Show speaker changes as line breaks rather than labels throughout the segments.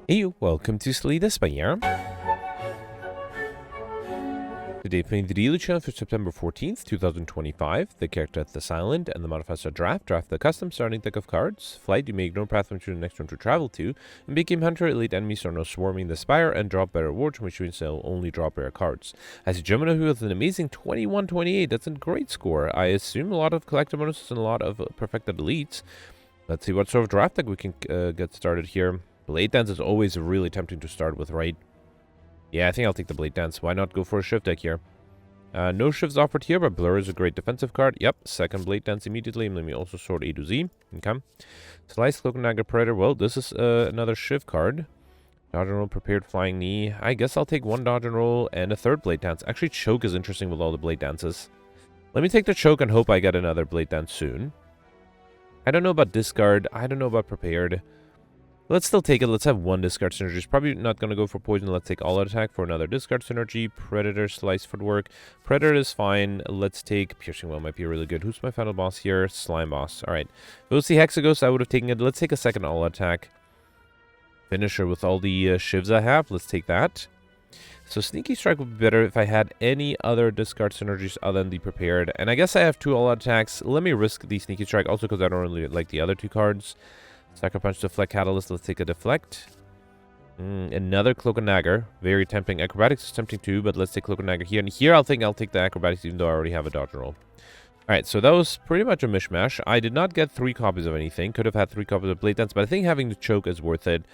Hey, welcome to Spire. Today playing the daily challenge for September 14th, 2025. The character at this island and the modifiers are draft the custom starting deck of cards. Flight, you may ignore path to the next one to travel to. And became hunter, elite enemies are now swarming the spire and drop better rewards, which means they'll only drop rare cards. As a Gemini who has an amazing 21-28, that's a great score. I assume a lot of collector bonuses and a lot of perfected elites. Let's see what sort of draft deck we can get started here. Blade Dance is always really tempting to start with, right? Yeah, I think I'll take the Blade Dance. Why not go for a shift deck here? No shifts offered here, but Blur is a great defensive card. Yep, second Blade Dance immediately. Let me also sort A to Z. Okay. Slice, Cloak and Dagger, Predator. Well, this is another shift card. Dodge and Roll, Prepared, Flying Knee. I guess I'll take one Dodge and Roll and a third Blade Dance. Actually, Choke is interesting with all the Blade Dances. Let me take the Choke and hope I get another Blade Dance soon. I don't know about Discard. I don't know about Prepared. Let's still take it. Let's have one discard synergy. It's probably not going to go for poison. Let's take all out attack for another discard synergy. Predator, Slice footwork. Predator is fine. Let's take Piercing Well, might be really good. Who's my final boss here? Slime boss. All right. If it was the Hexaghost, I would have taken it. Let's take a second all attack. Finisher with all the shivs I have. Let's take that. So Sneaky Strike would be better if I had any other discard synergies other than the Prepared. And I guess I have two all out attacks. Let me risk the Sneaky Strike also because I don't really like the other two cards. Sucker Punch, Deflect, Catalyst. Let's take a Deflect. Another Cloak and Dagger. Very tempting. Acrobatics is tempting too, but let's take Cloak and Dagger here. And here I'll take the Acrobatics even though I already have a Dodge and Roll. Alright, so that was pretty much a mishmash. I did not get 3 copies of anything. Could have had 3 copies of Blade Dance, but I think having the Choke is worth it.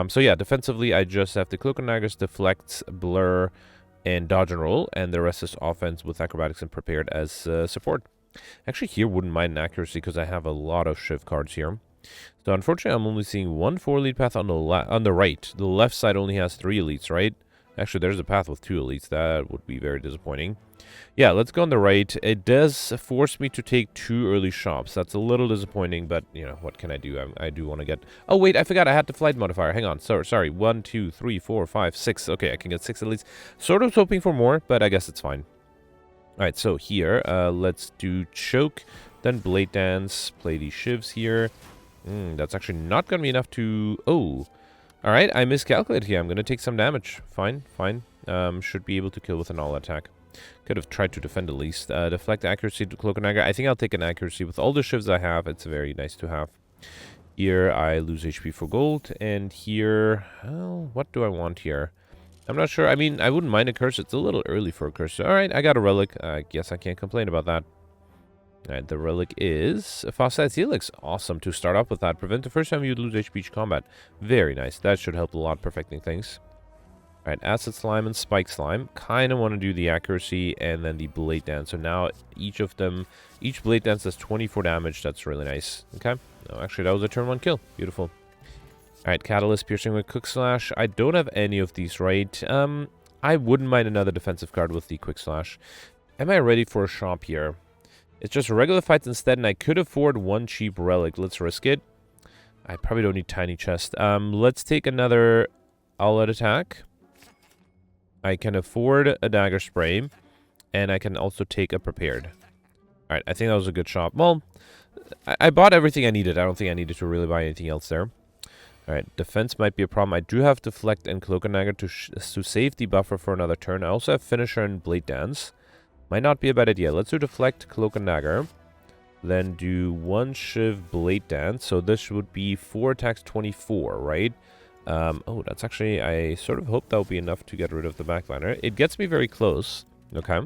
So yeah, defensively I just have the Cloak and Daggers, Deflect, Blur, and Dodge and Roll. And the rest is offense with Acrobatics and Prepared as support. Actually here wouldn't mind an Accuracy because I have a lot of Shift cards here. So unfortunately, I'm only seeing 1 4-elite path on the right. The left side only has 3 elites, right? Actually, there's a path with 2 elites. That would be very disappointing. Yeah, let's go on the right. It does force me to take 2 early shops. That's a little disappointing, but, you know, what can I do? I do want to get... Oh, wait, I forgot I had the flight modifier. Hang on. Sorry. 1, 2, 3, 4, 5, 6. Okay, I can get 6 elites. Sort of hoping for more, but I guess it's fine. All right, so here, let's do Choke, then Blade Dance, play these shivs here. That's actually not going to be enough to... Oh. Alright, I miscalculated here. I'm going to take some damage. Fine. Should be able to kill with an all attack. Could have tried to defend at least. Deflect, Accuracy to Cloak and Dagger. I think I'll take an Accuracy. With all the shivs I have, it's very nice to have. Here, I lose HP for gold. And here... Well, what do I want here? I'm not sure. I mean, I wouldn't mind a curse. It's a little early for a curse. Alright, I got a relic. I guess I can't complain about that. Alright, the relic is a Fossilized Helix. Awesome to start off with that. Prevent the first time you lose HP each combat. Very nice. That should help a lot perfecting things. Alright, Acid Slime and Spike Slime. Kind of want to do the Accuracy and then the Blade Dance. So now each Blade Dance does 24 damage. That's really nice. Okay. No, actually, that was a turn 1 kill. Beautiful. Alright, Catalyst, Piercing with Quick Slash. I don't have any of these, right? I wouldn't mind another defensive card with the Quick Slash. Am I ready for a shop here? It's just regular fights instead, and I could afford 1 cheap relic. Let's risk it. I probably don't need Tiny Chest. Let's take another all-out attack. I can afford a Dagger Spray, and I can also take a Prepared. Alright, I think that was a good shop. Well, I bought everything I needed. I don't think I needed to really buy anything else there. Alright, defense might be a problem. I do have Deflect and Cloak and Dagger to save the buffer for another turn. I also have Finisher and Blade Dance. Might not be a bad idea. Let's do Deflect, Cloak and Dagger. Then do 1 Shiv, Blade Dance. So this would be 4 attacks, 24, right? Oh, that's actually... I sort of hope that will be enough to get rid of the backliner. It gets me very close. Okay.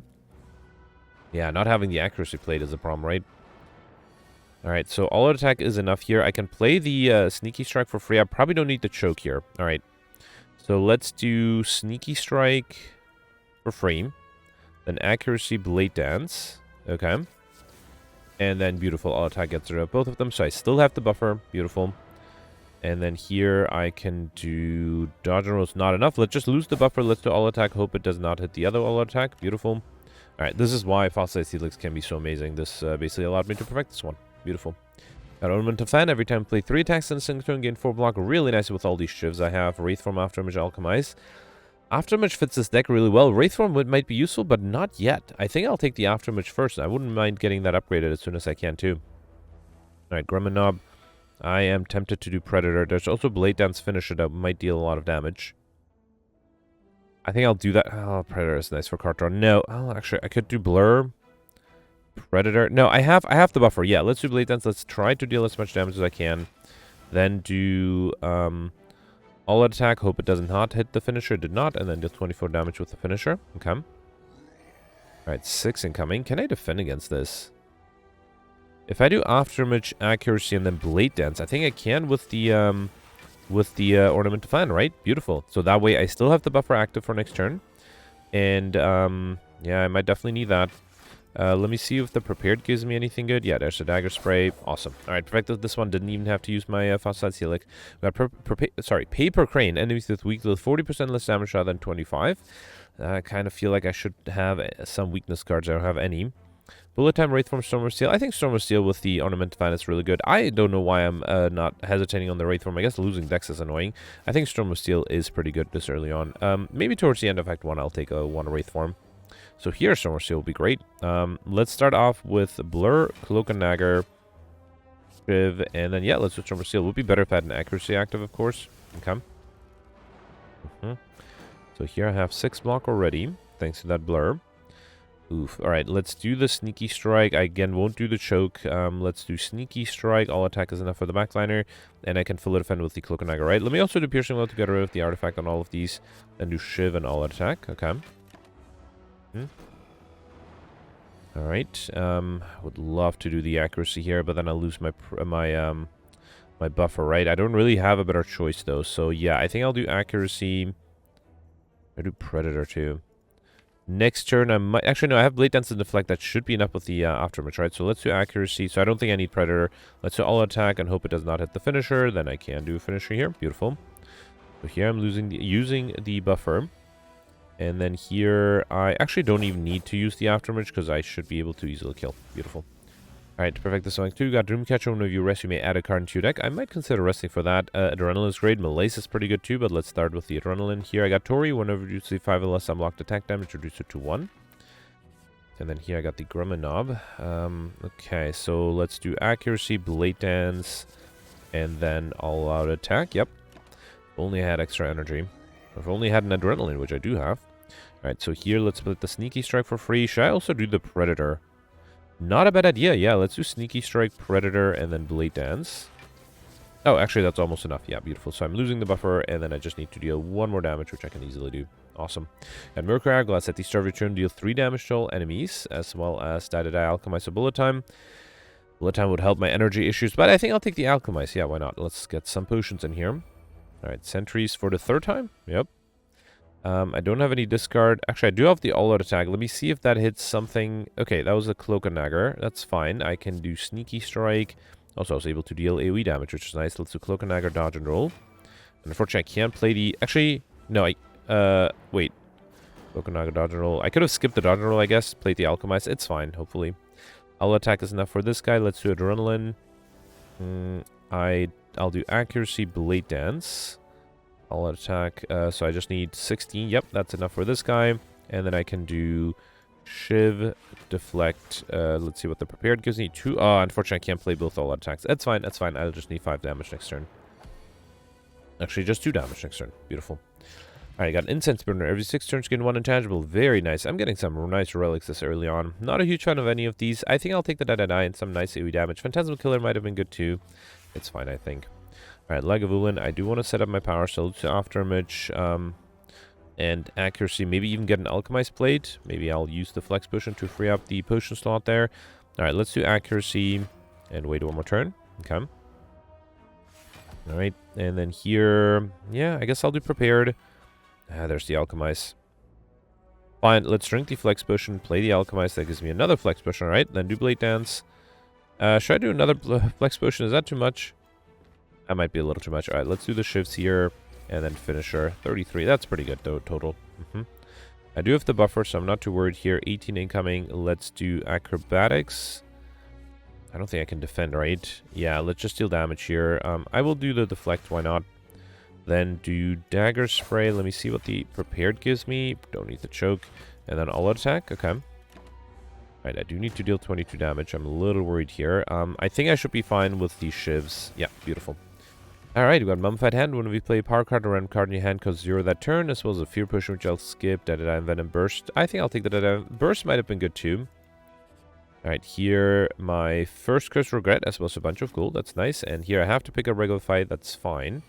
Yeah, not having the Accuracy plate is a problem, right? Alright, so all-out attack is enough here. I can play the Sneaky Strike for free. I probably don't need the Choke here. Alright. So let's do Sneaky Strike for free. Then Accuracy, Blade Dance. Okay. And then beautiful. All attack gets rid of both of them. So I still have the buffer. Beautiful. And then here I can do Dodge and Roll. It's not enough. Let's just lose the buffer. Let's do all attack. Hope it does not hit the other all attack. Beautiful. Alright, this is why Fossilized Helix can be so amazing. This basically allowed me to perfect this one. Beautiful. Got Ornament of Fan. Every time I play 3 attacks in a single turn, gain 4 block. Really nice with all these shivs I have. Wraith Form, Afterimage, Alchemize. Afterimage fits this deck really well. Wraith Form might be useful, but not yet. I think I'll take the Afterimage first. I wouldn't mind getting that upgraded as soon as I can, too. Alright, Gremlin Knob. I am tempted to do Predator. There's also Blade Dance Finisher that might deal a lot of damage. I think I'll do that. Oh, Predator is nice for card draw. No, oh, actually, I could do Blur. Predator. No, I have the buffer. Yeah, let's do Blade Dance. Let's try to deal as much damage as I can. Then do all attack. Hope it does not hit the finisher. It did not. And then deal 24 damage with the finisher. Okay. Alright, 6 incoming. Can I defend against this? If I do Afterimage, Accuracy, and then Blade Dance, I think I can with the Ornament of Fan, right? Beautiful. So that way I still have the buffer active for next turn. And, yeah, I might definitely need that. Let me see if the Prepared gives me anything good. Yeah, there's a Dagger Spray. Awesome. Alright, perfect. This one didn't even have to use my Fossilized Helix. We got Paper Crane. Enemies with weak with 40% less damage rather than 25. I kind of feel like I should have some weakness cards. I don't have any. Bullet Time, WRAITH FORMS, Storm of Steel. I think Storm of Steel with the Ornament Fan is really good. I don't know why I'm not hesitating on the WRAITH Form. I guess losing Dex is annoying. I think Storm of Steel is pretty good this early on. Maybe towards the end of Act 1, I'll take one WRAITH Form. So here, Storm of Steel will be great. Let's start off with Blur, Cloak and Dagger, Shiv, and then, yeah, let's do Storm of Steel. It would be better if I had an Accuracy active, of course. Okay. So here I have 6 block already, thanks to that Blur. Oof. Alright, let's do the Sneaky Strike. I, again, won't do the Choke. Let's do Sneaky Strike. All attack is enough for the backliner, and I can fully defend with the Cloak and Dagger, right? Let me also do Piercing Blow to get rid of the artifact on all of these, and do Shiv and all attack. Okay. Alright. Would love to do the Accuracy here, but then I'll lose my buffer, right? I don't really have a better choice, though. So, yeah, I think I'll do Accuracy. I do Predator, too. Next turn, I might... Actually, no, I have Blade Dance and Deflect. That should be enough with the Afterimage, right? So let's do Accuracy. So I don't think I need Predator. Let's do All Attack and hope it does not hit the finisher. Then I can do a finisher here. Beautiful. So here I'm using the buffer. And then here, I actually don't even need to use the Afterimage because I should be able to easily kill. Beautiful. Alright, to perfect this one too, got Dreamcatcher. Whenever you rest, you may add a card into your deck. I might consider resting for that. Adrenaline is great. Malaise is pretty good too, but let's start with the Adrenaline. Here I got Tori. Whenever you see 5 or less unlocked attack damage, reduce it to 1. And then here I got the Grumman. Okay, so let's do Accuracy, Blade Dance, and then All Out Attack. Yep. If only I had extra energy. If only I had an Adrenaline, which I do have. Alright, so here let's split the Sneaky Strike for free. Should I also do the Predator? Not a bad idea. Yeah, let's do Sneaky Strike, Predator, and then Blade Dance. Oh, actually, that's almost enough. Yeah, beautiful. So I'm losing the buffer, and then I just need to deal 1 more damage, which I can easily do. Awesome. And Mercury Hourglass at the start of your turn, deal 3 damage to all enemies, as well as Die to Die Alchemize. So Bullet Time. Bullet Time would help my energy issues, but I think I'll take the Alchemize. Yeah, why not? Let's get some potions in here. Alright, Sentries for the 3rd time. Yep. I don't have any discard. Actually, I do have the all-out attack. Let me see if that hits something. Okay, that was a Cloak and Dagger. That's fine. I can do Sneaky Strike. Also, I was able to deal AoE damage, which is nice. Let's do Cloak and Dagger, dodge and roll. And unfortunately, I can't play the... Actually, no, wait. Cloak and Dagger, dodge and roll. I could have skipped the dodge and roll, I guess. Played the Alchemize. It's fine, hopefully. All attack is enough for this guy. Let's do Adrenaline. I'll do Accuracy, Blade Dance. All attack, so I just need 16. Yep, that's enough for this guy. And then I can do Shiv, Deflect. Let's see what the Prepared gives me. 2. Oh, unfortunately, I can't play both all attacks. That's fine, that's fine. I'll just need 5 damage next turn. Actually, just 2 damage next turn. Beautiful. Alright, I got Incense Burner. Every 6 turns, gain 1 intangible. Very nice. I'm getting some nice relics this early on. Not a huge fan of any of these. I think I'll take the Die to Die and some nice AoE damage. Phantasmal Killer might have been good too. It's fine, I think. Alright, Lagavulin, I do want to set up my power, so to Afterimage, and Accuracy, maybe even get an Alchemized Plate. Maybe I'll use the Flex Potion to free up the potion slot there. Alright, let's do Accuracy, and wait 1 more turn. Okay. Alright, and then here, yeah, I guess I'll do Prepared. There's the Alchemize. Fine, let's drink the Flex Potion, play the Alchemize, that gives me another Flex Potion, alright, then do Blade Dance. Should I do another Flex Potion? Is that too much? That might be a little too much. Alright, let's do the shifts here, and then finisher. 33, that's pretty good, though, total. I do have the buffer, so I'm not too worried here. 18 incoming, let's do Acrobatics. I don't think I can defend, right? Yeah, let's just deal damage here. I will do the Deflect, why not? Then do Dagger Spray. Let me see what the Prepared gives me. Don't need the Choke. And then All Out Attack, okay. Alright, Right, I do need to deal 22 damage. I'm a little worried here. I think I should be fine with these shivs. Yeah, beautiful. Alright, we got Mummified Hand. When we play a power card or random card in your hand, costs 0 that turn, as well as a Fear Potion, which I'll skip. Dadadai and Venom Burst. I think I'll take the Dadadai. Burst might have been good too. Alright, here my first Curse Regret, as well as a bunch of gold. That's nice. And here I have to pick a regular fight. That's fine.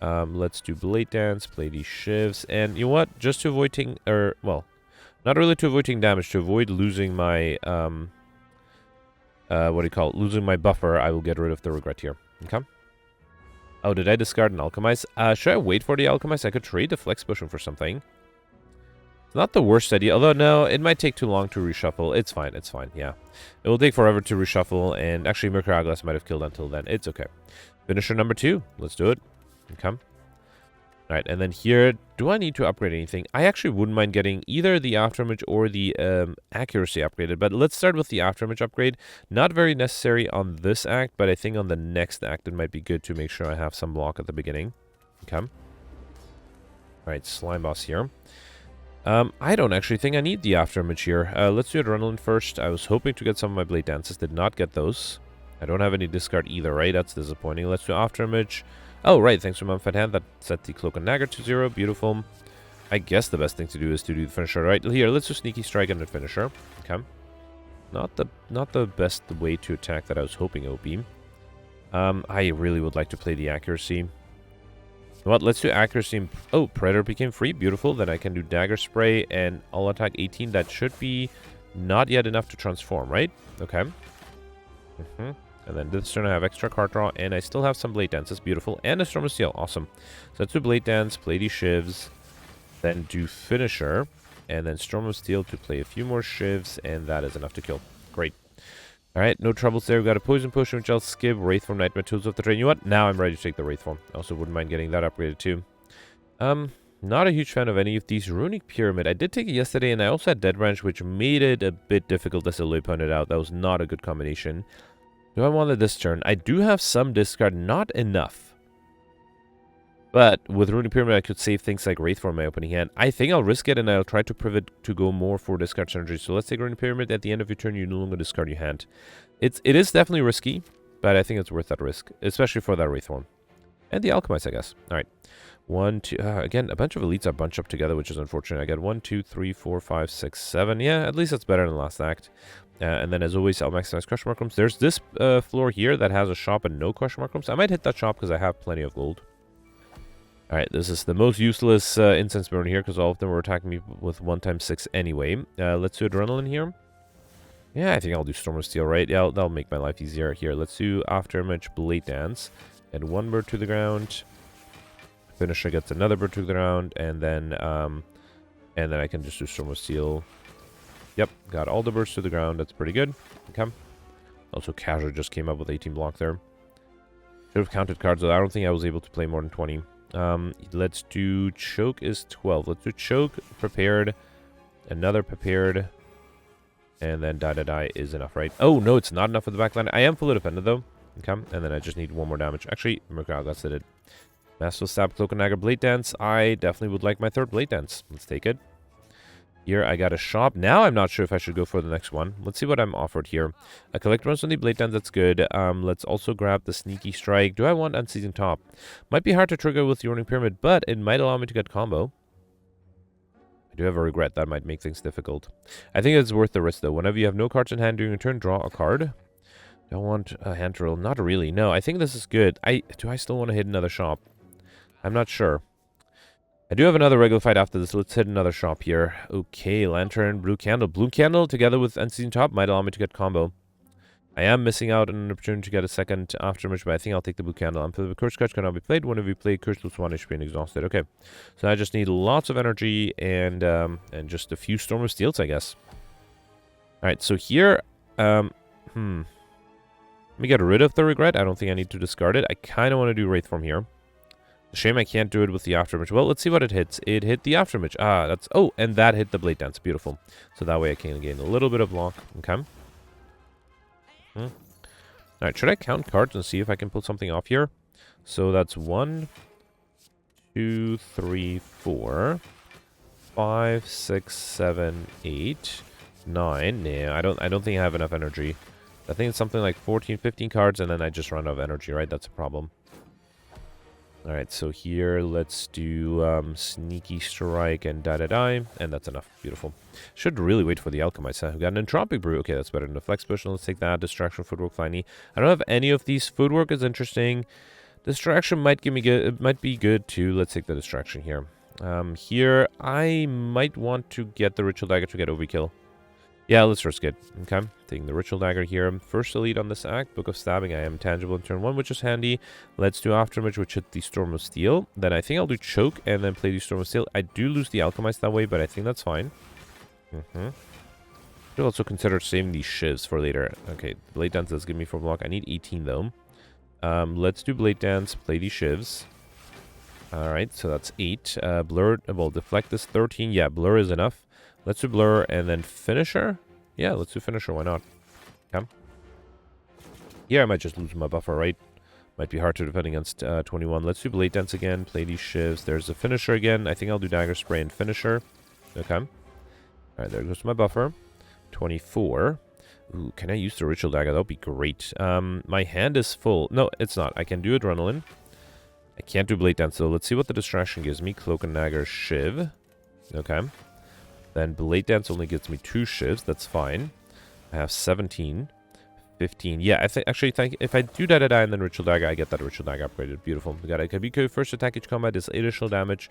Let's do Blade Dance, play these shivs. And you know what? Just to avoid taking, well, not really to avoid taking damage, to avoid losing my, what do you call it? Losing my buffer, I will get rid of the regret here. Okay. Oh, did I discard an Alchemize? Should I wait for the Alchemize? I could trade the Flex Potion for something. It's not the worst idea, although no, it might take too long to reshuffle. It's fine, yeah. It will take forever to reshuffle, and actually Mercury Hourglass might have killed until then. It's okay. Finisher number 2. Let's do it. Okay. Alright, and then here, do I need to upgrade anything? I actually wouldn't mind getting either the Afterimage or the Accuracy upgraded, but let's start with the Afterimage upgrade. Not very necessary on this act, but I think on the next act it might be good to make sure I have some block at the beginning. Okay. Alright, Slime Boss here. I don't actually think I need the Afterimage here. Let's do Adrenaline first. I was hoping to get some of my Blade Dances, did not get those. I don't have any discard either, right? That's disappointing. Let's do Afterimage. Oh, right, thanks for Mummified Hand. That set the Cloak and Dagger to 0. Beautiful. I guess the best thing to do is to do the finisher, right? Here, let's do Sneaky Strike and the finisher. Okay. Not the best way to attack that I was hoping it would be. I really would like to play the Accuracy. You know what? Let's do Accuracy. Oh, Predator became free. Beautiful. Then I can do Dagger Spray and All Attack 18. That should be not yet enough to transform, right? Okay. And then this turn I have extra card draw, and I still have some Blade Dances. Beautiful. And a Storm of Steel. Awesome. So let's do Blade Dance, play these shivs, then do Finisher, and then Storm of Steel to play a few more shivs, and that is enough to kill. Great. Alright, no troubles there. We've got a Poison Potion, which I'll skip. Wraith Form, Nightmare Tools of the Train. You know what? Now I'm ready to take the Wraith Form. I also wouldn't mind getting that upgraded too. Not a huge fan of any of these. Runic Pyramid. I did take it yesterday, and I also had Dead Branch, which made it a bit difficult, as Eloy pointed out. That was not a good combination. Do I want it this turn? I do have some discard, not enough. But with Runic Pyramid, I could save things like Wraith Form in my opening hand. I think I'll risk it, and I'll try to pivot to go more for discard synergy. So let's take Runic Pyramid. At the end of your turn, you no longer discard your hand. It is definitely risky, but I think it's worth that risk, especially for that Wraith Form. And the Alchemize, I guess. Alright. 1, 2... again, a bunch of elites are bunched up together, which is unfortunate. I got 1, 2, 3, 4, 5, 6, 7. Yeah, at least that's better than the last act. And then, as always, I'll maximize Crush Markrooms. There's this floor here that has a shop and no Crush Markrooms. I might hit that shop because I have plenty of gold. Alright, this is the most useless Incense Burn here because all of them were attacking me with 1x6 anyway. Let's do Adrenaline here. Yeah, I think I'll do Storm of Steel, right? Yeah, that'll make my life easier. Here, let's do Afterimage, Blade Dance. Add 1 bird to the ground. Finisher gets another bird to the ground, and then I can just do Storm of Steel. Yep, got all the birds to the ground. That's pretty good. Okay. Also, Casual just came up with 18 block there. Should have counted cards, though. I don't think I was able to play more than 20. Let's do Choke is 12. Let's do Choke, Prepared, another Prepared, and then Die is enough, right? Oh, no, it's not enough for the backline. I am fully defended, though. Okay, and then I just need 1 more damage. Actually, Mercury Hourglass did it. Master Stab, Cloak and Dagger, Blade Dance. I definitely would like my 3rd Blade Dance. Let's take it. Here, I got a shop. Now I'm not sure if I should go for the next one. Let's see what I'm offered here. A collect runs on the Blade Dance, that's good. Let's also grab the Sneaky Strike. Do I want Unseasoned Top? Might be hard to trigger with the Runic Pyramid, but it might allow me to get combo. I do have a regret. That might make things difficult. I think it's worth the risk, though. Whenever you have no cards in hand during your turn, draw a card. Do I want a hand drill? Not really. No, I think this is good. Do I still want to hit another shop? I'm not sure. I do have another regular fight after this. Let's hit another shop here. Okay, Lantern, Blue Candle. Blue Candle together with Unseasoned Top might allow me to get combo. I am missing out on an opportunity to get a second Afterimage, but I think I'll take the Blue Candle. The Curse Card cannot be played. Whenever you play Curse, lose 1 HP and exhausted. Okay, so I just need lots of energy and just a few Storm of Steels, I guess. Alright, so here... Let me get rid of the regret. I don't think I need to discard it. I kind of want to do Wraith Form here. Shame I can't do it with the Afterimage. Well, let's see what it hits. It hit the Afterimage. Ah, that's... Oh, and that hit the Blade Dance. Beautiful. So that way I can gain a little bit of block. Okay. Alright, should I count cards and see if I can pull something off here? So that's 1, 2, 3, 4, 5, 6, 7, 8, 9. Yeah, I don't think I have enough energy. I think it's something like 14, 15 cards, and then I just run out of energy, right? That's a problem. Alright, so here, let's do Sneaky Strike and Die, and that's enough. Beautiful. Should really wait for the Alchemist, huh? We got an Entropic Brew. Okay, that's better than the Flex Potion. Let's take that. Distraction, Footwork, Flying. I don't have any of these. Footwork is interesting. Distraction might give me good. It might be good, too. Let's take the Distraction here. Here, I might want to get the Ritual Dagger to get Overkill. Yeah, let's risk it. Okay, taking the Ritual Dagger here. First elite on this act. Book of Stabbing. I am tangible in turn 1, which is handy. Let's do Afterimage, which hit the Storm of Steel. Then I think I'll do Choke and then play the Storm of Steel. I do lose the Alchemist that way, but I think that's fine. Should also consider saving these Shivs for later. Okay, Blade Dance does give me 4 block. I need 18 though. Let's do Blade Dance, play these Shivs. Alright, so that's 8. Blur, well, Deflect is 13. Yeah, Blur is enough. Let's do Blur and then Finisher. Yeah, let's do Finisher. Why not? Okay. Yeah, I might just lose my buffer, right? Might be hard to defend against 21. Let's do Blade Dance again. Play these Shivs. There's a Finisher again. I think I'll do Dagger Spray and Finisher. Okay. Alright, there goes my buffer. 24. Ooh, can I use the Ritual Dagger? That would be great. My hand is full. No, it's not. I can do Adrenaline. I can't do Blade Dance, so let's see what the Distraction gives me. Cloak and Dagger, Shiv. Okay. Then Blade Dance only gives me 2 Shivs. That's fine. I have 17. 15. Yeah, I think actually if I do Die and then Ritual Dagger, I get that Ritual Dagger upgraded. Beautiful. We got a Kabiko. First attack each combat is 8 additional damage.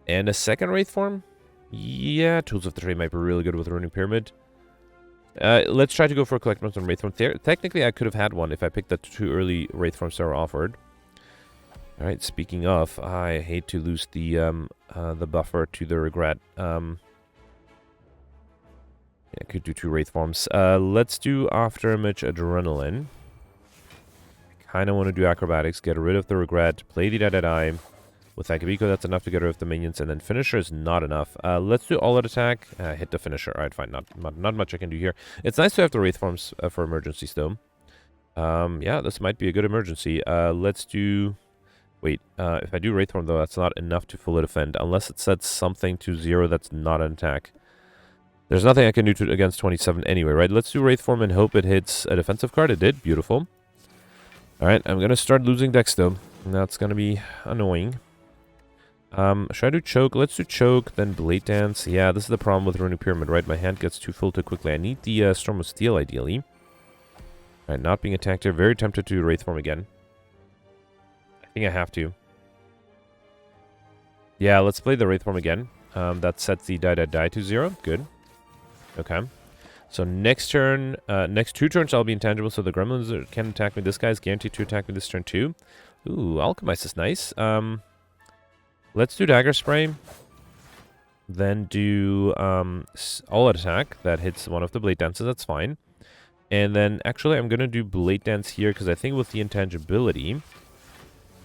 And a second Wraith form? Yeah, Tools of the Trade might be really good with Ruining Pyramid. Let's try to go for a Collectibles on Wraith form. Technically, I could have had one if I picked the 2 early Wraith forms that were offered. Alright, speaking of, I hate to lose the buffer to the Regret. I could do 2 Wraith forms. Let's do Afterimage Adrenaline. I kind of want to do Acrobatics, get rid of the Regret, play the Die. With Akabiko, that's enough to get rid of the minions, and then Finisher is not enough. Let's do All-Out Attack, hit the Finisher. Alright, fine, not much I can do here. It's nice to have the Wraith forms for emergencies, though. Yeah, this might be a good emergency. Let's do... Wait, if I do Wraith form, though, that's not enough to fully defend, unless it sets something to 0 that's not an attack. There's nothing I can do against 27 anyway, right? Let's do Wraith form and hope it hits a defensive card. It did. Beautiful. Alright, I'm going to start losing decks, though. That's going to be annoying. Should I do Choke? Let's do Choke, then Blade Dance. Yeah, this is the problem with Ruining Pyramid, right? My hand gets too full too quickly. I need the Storm of Steel, ideally. Alright, not being attacked here. Very tempted to do Wraith form again. I think I have to. Yeah, let's play the Wraith form again. That sets the Die to 0. Good. Okay. So next turn, next 2 turns I'll be intangible, so the Gremlins can attack me. This guy's guaranteed to attack me this turn too. Ooh, Alchemist is nice. Let's do Dagger Spray. Then do All-Out Attack. That hits one of the Blade Dances. That's fine. And then, actually, I'm going to do Blade Dance here, because I think with the intangibility...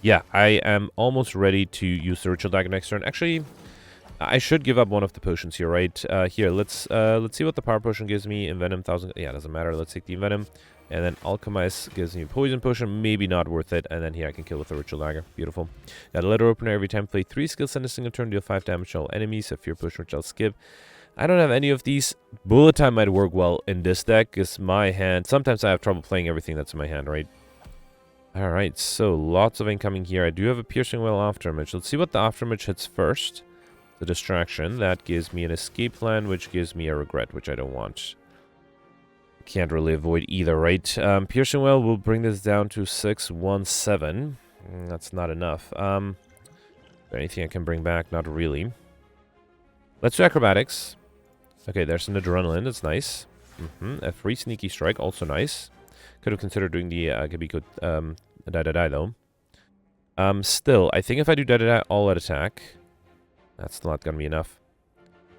Yeah, I am almost ready to use the Ritual Dagger next turn. Actually... I should give up one of the potions here, right? Here, let's see what the Power Potion gives me. Envenom 1000. Yeah, doesn't matter. Let's take the Envenom. And then Alchemize gives me a Poison Potion. Maybe not worth it. And then here I can kill with the Ritual Dagger. Beautiful. Got a Letter Opener every time. Play 3 skills in a single turn. Deal 5 damage to all enemies. A Fear Potion, which I'll skip. I don't have any of these. Bullet Time might work well in this deck, because my hand... Sometimes I have trouble playing everything that's in my hand, right? Alright, so lots of incoming here. I do have a Piercing Wail Afterimage. Let's see what the Afterimage hits first. The Distraction, that gives me an Escape Plan, which gives me a Regret, which I don't want. Can't really avoid either, right? Piercing Wail will bring this down to 617. That's not enough. Anything I can bring back? Not really. Let's do Acrobatics. Okay, there's an Adrenaline, that's nice. A free Sneaky Strike, also nice. Could have considered doing the Kabiko Die though. Still, I think if I do Die All-Out Attack... That's still not going to be enough.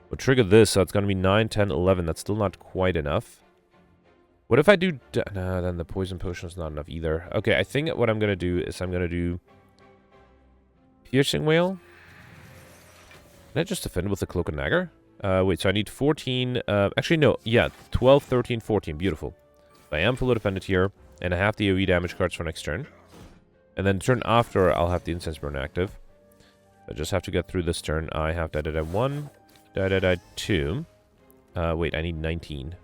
We'll trigger this, so it's going to be 9, 10, 11. That's still not quite enough. What if I do... Nah, then the Poison Potion is not enough either. Okay, I think what I'm going to do is I'm going to do... Piercing Wail. Can I just defend with the Cloak and Dagger? Wait, so I need 14... actually, no. Yeah, 12, 13, 14. Beautiful. I am fully defended here, and I have the AoE damage cards for next turn. And then turn after, I'll have the Incense Burn active. I just have to get through this turn. I have Die 1, Die 2. Wait, I need 19.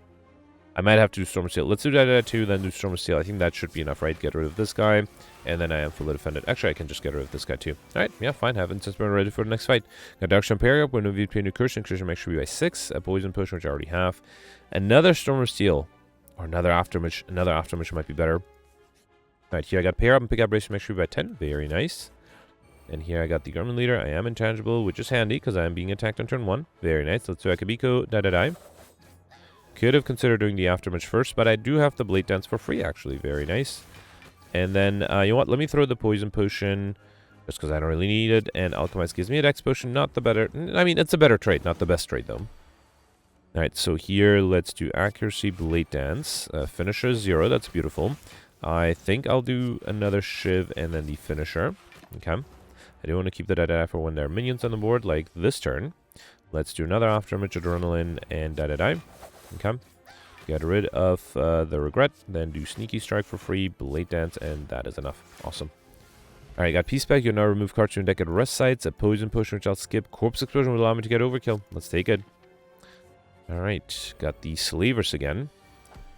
I might have to do Storm of Steel. Let's do that 2, then do Storm of Steel. I think that should be enough, right? Get rid of this guy, and then I am fully defended. Actually, I can just get rid of this guy too. Alright, yeah, fine. Haven't since been ready for the next fight. Got Dark Imperial up, window VP new Incursion makes sure we by 6. A Poison Potion, which I already have. Another Storm of Steel. Or another Aftermath. Another Aftermath might be better. Alright, here I got Pair Up and Pick Up Brace, make sure we by 10. Very nice. And here I got the Garment Leader. I am intangible, which is handy because I am being attacked on turn 1. Very nice. Let's do Akabiko. Da. Could have considered doing the Aftermatch first, but I do have the Blade Dance for free, actually. Very nice. And then, you know what? Let me throw the Poison Potion, just because I don't really need it. And Alchemize gives me a Dex Potion. Not the better... I mean, it's a better trade, not the best trade, though. Alright, so here, let's do Accuracy, Blade Dance. Finisher 0, that's beautiful. I think I'll do another Shiv and then the Finisher. Okay. I do want to keep the da for when there are minions on the board, like this turn. Let's do another Aftermatch, Adrenaline, and da. Okay. Get rid of the Regret, then do Sneaky Strike for free, Blade Dance, and that is enough. Awesome. Alright, got Peace Pack. You'll now remove cards from your deck at rest sites. A Poison Potion, which I'll skip. Corpse Explosion will allow me to get Overkill. Let's take it. Alright, got the Slavers again.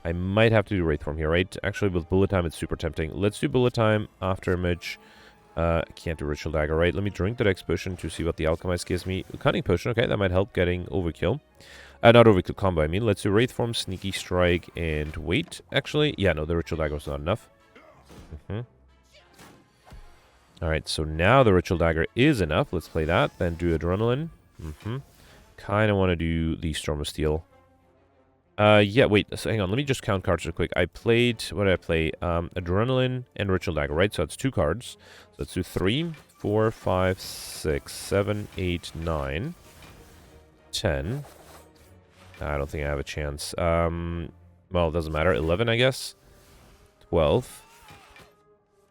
I might have to do Wraith Form here, right? Actually, with Bullet Time, it's super tempting. Let's do Bullet Time, Afterimage. I can't do Ritual Dagger, right? Let me drink the Dex Potion to see what the Alchemize gives me. Cunning Potion, okay, that might help getting Overkill. Not Overkill combo, I mean. Let's do Wraith Form, Sneaky Strike, and wait. Actually, yeah, no, the Ritual Dagger was not enough. Alright, so now the Ritual Dagger is enough. Let's play that. Then do Adrenaline. Kind of want to do the Storm of Steel. Yeah, wait, so hang on. Let me just count cards real quick. I played, what did I play? Adrenaline and Ritual Dagger, right? So that's 2 cards. So let's do 3, 4, 5, 6, 7, 8, 9, 10. I don't think I have a chance. Well, it doesn't matter. 11, I guess. 12.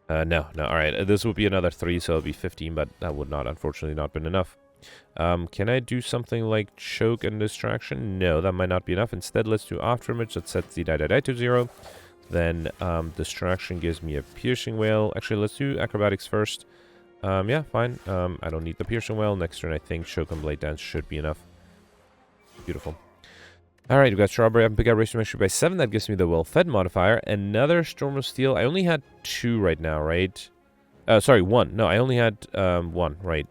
No. All right. This would be another 3, so it'll be 15, but that would not, unfortunately, not been enough. Can I do something like Choke and Distraction? No, that might not be enough. Instead, let's do Afterimage. That sets the die to 0. Then Distraction gives me a Piercing Wail. Actually, let's do Acrobatics first. Yeah, fine. I don't need the Piercing Wail. Next turn, I think Choke and Blade Dance should be enough. Beautiful. Alright, we've got Strawberry Up and Pick Up Race to make sure by 7. That gives me the Well-Fed modifier. Another Storm of Steel. I only had 2 right now, right? Sorry, 1. No, I only had 1, right.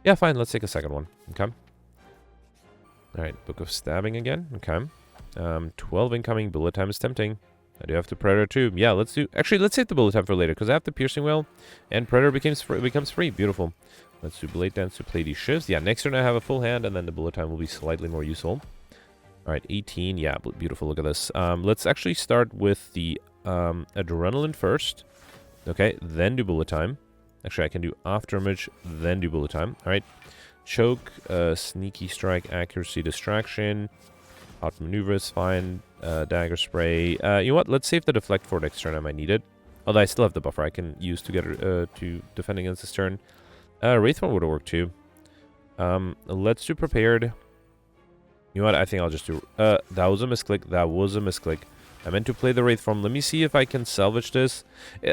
Yeah, fine. Let's take a second one. Okay. Alright, Book of Stabbing again. Okay. 12 incoming. Bullet Time is tempting. I do have the Predator too. Yeah, let's do... Actually, let's save the Bullet Time for later, because I have the Piercing Wail, and Predator becomes free. Beautiful. Let's do Blade Dance to play these shifts. Yeah, next turn I have a full hand, and then the Bullet Time will be slightly more useful. Alright, 18. Yeah, beautiful. Look at this. Let's actually start with the Adrenaline first. Okay, then do Bullet Time. Actually, I can do Afterimage, then do Bullet Time. Alright. Choke, Sneaky Strike, Accuracy, Distraction. Hot Maneuver is fine. Dagger Spray. You know what? Let's save the Deflect for next turn. I might need it. Although I still have the buffer I can use to get to defend against this turn. Wraith Form would have worked too. Let's do Prepared. You know what? I think I'll just do... that was a misclick. That was a misclick. I meant to play the Wraith Form. Let me see if I can salvage this.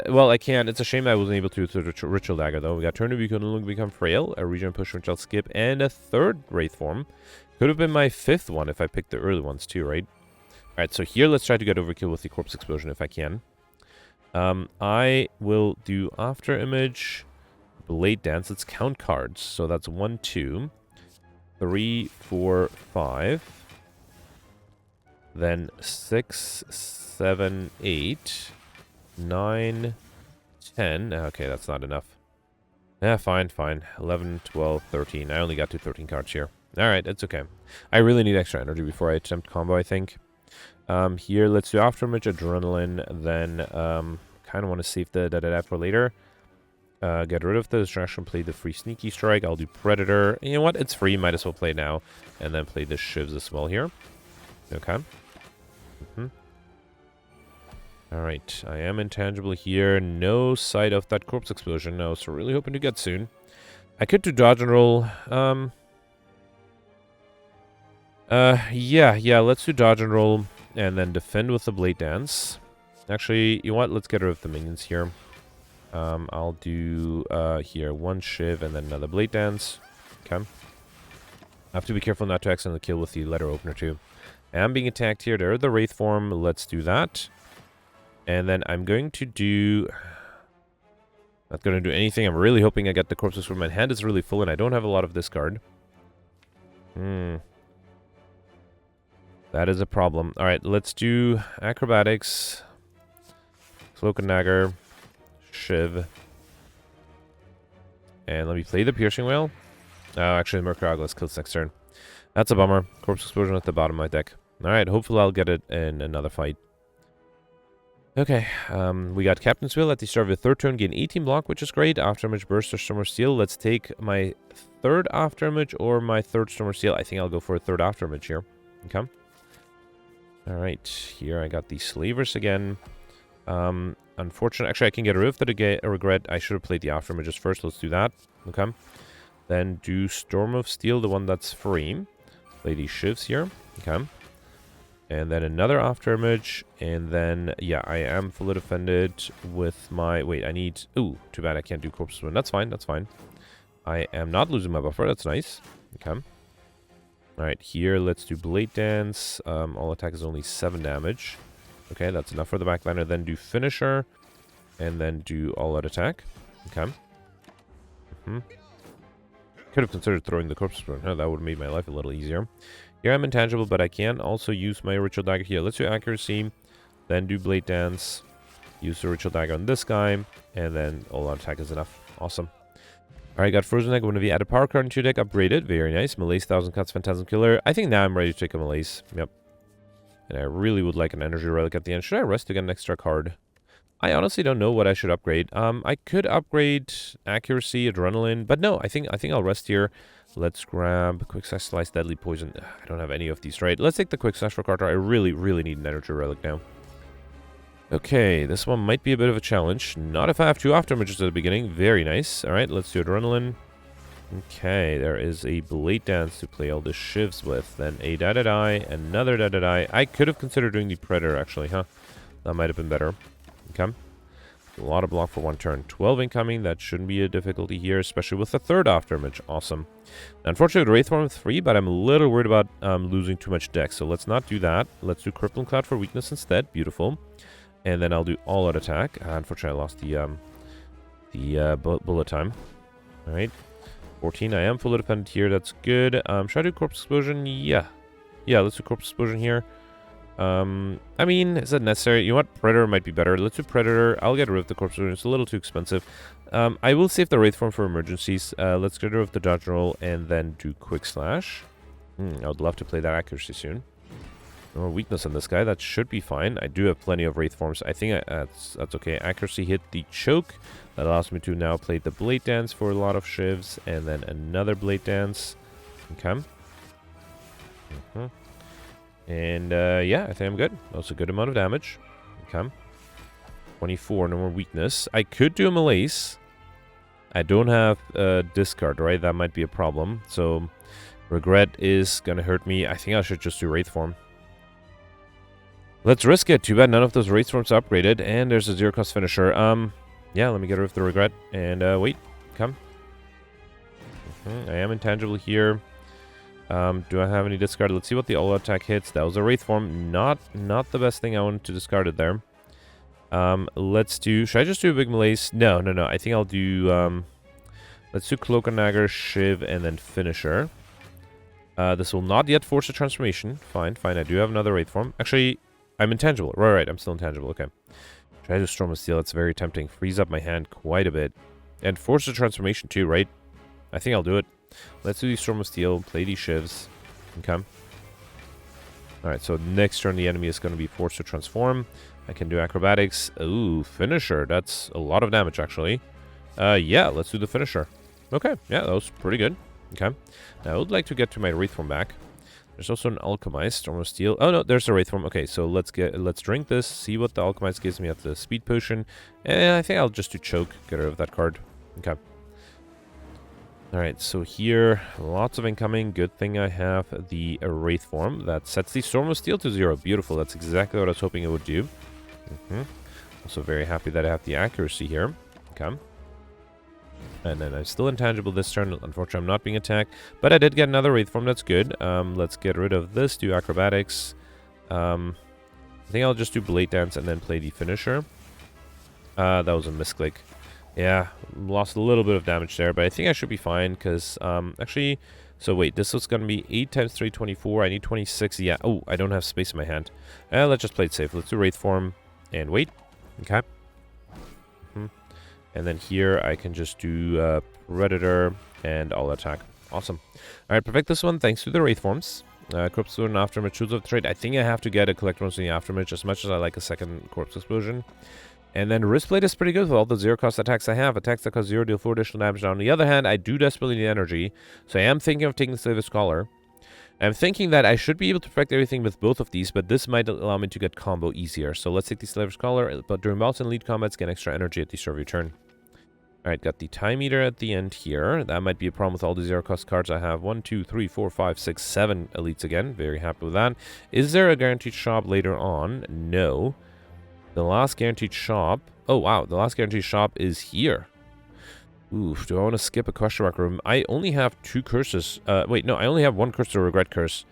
Well, I can. It's a shame I wasn't able to do the Ritual Dagger, though. We got Turn to become Frail, a Regen Push, which I'll skip, and a 3rd Wraith Form. Could have been my 5th one if I picked the early ones, too, right? Alright, so here, let's try to get Overkill with the Corpse Explosion if I can. I will do Afterimage, Blade Dance. Let's count cards. So that's 1, 2, 3, 4, 5... Then 6, 7, 8, 9, 10. Okay, that's not enough. Yeah, fine. 11, 12, 13. I only got to 13 cards here. Alright, it's okay. I really need extra energy before I attempt combo, I think. Here, let's do Afterimage, Adrenaline, then kind of want to save the for later. Get rid of the Distraction, play the free Sneaky Strike. I'll do Predator. You know what? It's free. Might as well play now. And then play the Shivs as well here. Okay. Alright, I am intangible here. No sight of that Corpse Explosion, no, so really hoping to get soon. I could do Dodge and Roll. Yeah, let's do Dodge and Roll, and then defend with the Blade Dance. Actually, you know what? Let's get rid of the minions here. I'll do, here, 1 Shiv, and then another Blade Dance. Okay. I have to be careful not to accidentally kill with the Letter Opener, too. I am being attacked here. There are the Wraith form. Let's do that. And then I'm going to do... Not going to do anything. I'm really hoping I get the corpses for my hand is really full and I don't have a lot of discard. That is a problem. Alright, let's do acrobatics. Cloak and Dagger. Shiv. And let me play the Piercing Whale. Oh, actually, Mercurialis kills next turn. That's a bummer. Corpse Explosion at the bottom of my deck. Alright, hopefully I'll get it in another fight. Okay, we got Captain's Will at the start of the third turn, gain 18 block, which is great. Afterimage, Burst, or Storm or Steel. Let's take my third Afterimage or my third Storm or Steel. I think I'll go for a third Afterimage here. Okay. Alright, here I got the Slavers again. Unfortunately, actually I can get rid of the Regret. I should have played the Afterimages first. Let's do that. Okay. Then do Storm of Steel, the one that's free. Play these Shivs here. Okay. And then another Afterimage, and then, yeah, I am fully defended with my... Wait, I need... Ooh, too bad I can't do Corpse Swim. That's fine, that's fine. I am not losing my buffer, that's nice. Okay. Alright, here, let's do Blade Dance. All attack is only 7 damage. Okay, that's enough for the backliner. Then do Finisher, and then do All-Out Attack. Okay. Could have considered throwing the Corpse Swim. Oh, that would have made my life a little easier. Here I'm intangible, but I can also use my Ritual Dagger here. Let's do Accuracy, then do Blade Dance, use the Ritual Dagger on this guy, and then All-Out Attack is enough. Awesome. Alright, got Frozen Egg. Whenever you add a power card into your deck, upgraded. Very nice. Malaise, 1000 Cuts, Phantasm Killer. I think now I'm ready to take a Malaise. Yep. And I really would like an Energy Relic at the end. Should I rest to get an extra card? I honestly don't know what I should upgrade. I could upgrade Accuracy, Adrenaline, but no, I think I'll rest here. Let's grab Quick Slash, Slice, Deadly Poison. I don't have any of these, right? Let's take the Quick Slash for Carter. I really, really need an Energy Relic now. Okay, this one might be a bit of a challenge. Not if I have 2 Afterimages at the beginning. Very nice. Alright, let's do Adrenaline. Okay, there is a Blade Dance to play all the Shivs with. Then a Die, another Die. I could have considered doing the Predator, actually, huh? That might have been better. Okay. A lot of block for 1 turn. 12 incoming. That shouldn't be a difficulty here, especially with the third Afterimage. Awesome. Unfortunately, the Wraith Form is free, but I'm a little worried about losing too much deck. So let's not do that. Let's do Crippling Cloud for weakness instead. Beautiful. And then I'll do All-Out Attack. Unfortunately, I lost the bullet time. All right. 14. I am fully dependent here. That's good. Should I do Corpse Explosion? Yeah. Yeah, let's do Corpse Explosion here. I mean, is that necessary? You know what? Predator might be better. Let's do Predator. I'll get rid of the Corpse Explosion. It's a little too expensive. I will save the Wraith Form for emergencies. Let's get rid of the Dodge Roll and then do Quick Slash. I would love to play that Accuracy soon. No weakness on this guy. That should be fine. I do have plenty of Wraith Forms. I think that's okay. Accuracy hit the Choke. That allows me to now play the Blade Dance for a lot of Shivs. And then another Blade Dance. Okay. And, yeah, I think I'm good. That's a good amount of damage. Okay. 24, no more weakness. I could do a Malaise. I don't have discard, right? That might be a problem. So, Regret is gonna hurt me. I think I should just do Wraith Form. Let's risk it. Too bad none of those Wraith Forms are upgraded. And there's a 0-cost finisher. Yeah, let me get rid of the Regret. And, wait. Come. I am intangible here. Do I have any discard? Let's see what the all-out attack hits. That was a Wraith Form. Not the best thing I wanted to discard it there. Let's do... Should I just do a big Malaise? No. I think I'll do... let's do Cloak and Dagger, Shiv, and then Finisher. This will not yet force a transformation. Fine. I do have another Wraith Form. Actually, I'm intangible. Right. I'm still intangible. Okay. Try to Storm of Steel. It's very tempting. Frees up my hand quite a bit. And force a transformation too, right? I think I'll do it. Let's do the Storm of Steel, play these Shivs. Okay. Alright, so next turn the enemy is going to be forced to transform. I can do Acrobatics. Ooh, Finisher. That's a lot of damage, actually. Yeah, let's do the Finisher. Okay, yeah, that was pretty good. Okay. Now, I would like to get to my Wraith Form back. There's also an Alchemist, Storm of Steel. Oh, no, there's a Wraith Form. Okay, so let's drink this, see what the Alchemist gives me at the Speed Potion. And I think I'll just do Choke, get rid of that card. Okay. Alright, so here, lots of incoming. Good thing I have the Wraith Form. That sets the Storm of Steel to 0. Beautiful. That's exactly what I was hoping it would do. Also very happy that I have the Accuracy here. Okay. And then I'm still intangible this turn. Unfortunately, I'm not being attacked. But I did get another Wraith Form. That's good. Let's get rid of this. Do Acrobatics. I think I'll just do Blade Dance and then play the finisher. That was a misclick. Yeah, lost a little bit of damage there, but I think I should be fine, because, actually, so wait, this was going to be 8 times 3, 24, I need 26, yeah, oh, I don't have space in my hand. Let's just play it safe, let's do Wraith Form, and wait, okay. And then here, I can just do, Predator, and I'll attack. Awesome. Alright, perfect this one, thanks to the Wraith Forms. Corpse Explosion and Afterimage, Tools of Trade. I think I have to get a Collect Runes in the Afterimage, as much as I like a second Corpse Explosion. And then Wristblade is pretty good with all the zero-cost attacks I have. Attacks that cost 0 deal 4 additional damage. Now, on the other hand, I do desperately need energy, so I am thinking of taking the Slave Scholar. I'm thinking that I should be able to perfect everything with both of these, but this might allow me to get combo easier. So let's take the Slave Scholar, but during bouts and lead combats, get extra energy at the start of your turn. Alright, got the Time Eater at the end here. That might be a problem with all the zero-cost cards I have. 1, 2, 3, 4, 5, 6, 7 elites again. Very happy with that. Is there a guaranteed shop later on? No. The last guaranteed shop... Oh, wow. The last guaranteed shop is here. Oof. Do I want to skip a question mark room? I only have 2 curses. Wait, no. I only have 1 curse to regret curse.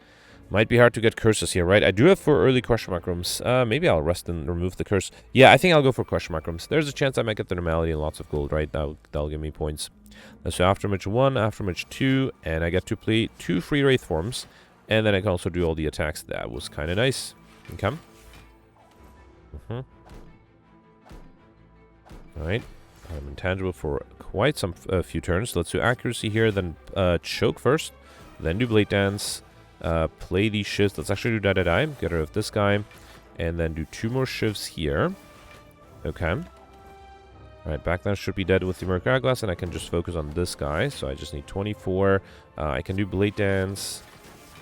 Might be hard to get curses here, right? I do have 4 early question mark rooms. Maybe I'll rest and remove the curse. Yeah, I think I'll go for question mark rooms. There's a chance I might get the normality and lots of gold, right? That'll give me points. Let's do Afterimage 1, Afterimage 2, and I get to play 2 free Wraith Forms. And then I can also do all the attacks. That was kind of nice. Okay. Alright. I'm intangible for quite some few turns. Let's do Accuracy here, then Choke first, then do Blade Dance. Play these shifts. Let's actually do die. Get rid of this guy. And then do 2 more shifts here. Okay. Alright, Backdash should be dead with the Mercury Glass, and I can just focus on this guy. So I just need 24. I can do Blade Dance.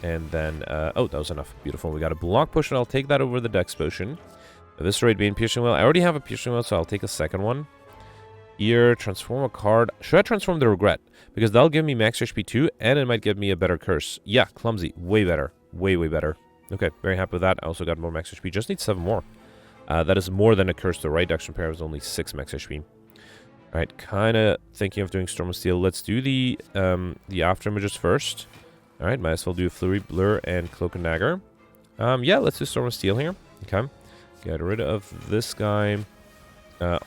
And then, oh, that was enough. Beautiful. We got a Block Potion. I'll take that over the Dex Potion. Eviscerate, Bane, Piercing Wheel. I already have a Piercing Wheel, so I'll take a second one. Here, transform a card. Should I transform the Regret? Because that'll give me max HP 2, and it might give me a better curse. Yeah, Clumsy. Way better. Way, way better. Okay, very happy with that. I also got more max HP. Just need 7 more. That is more than a curse. The right action pair is only 6 max HP. Alright, kind of thinking of doing Storm of Steel. Let's do the After Images first. Alright, might as well do Flurry, Blur, and Cloak and Dagger. Yeah, let's do Storm of Steel here. Okay. Get rid of this guy.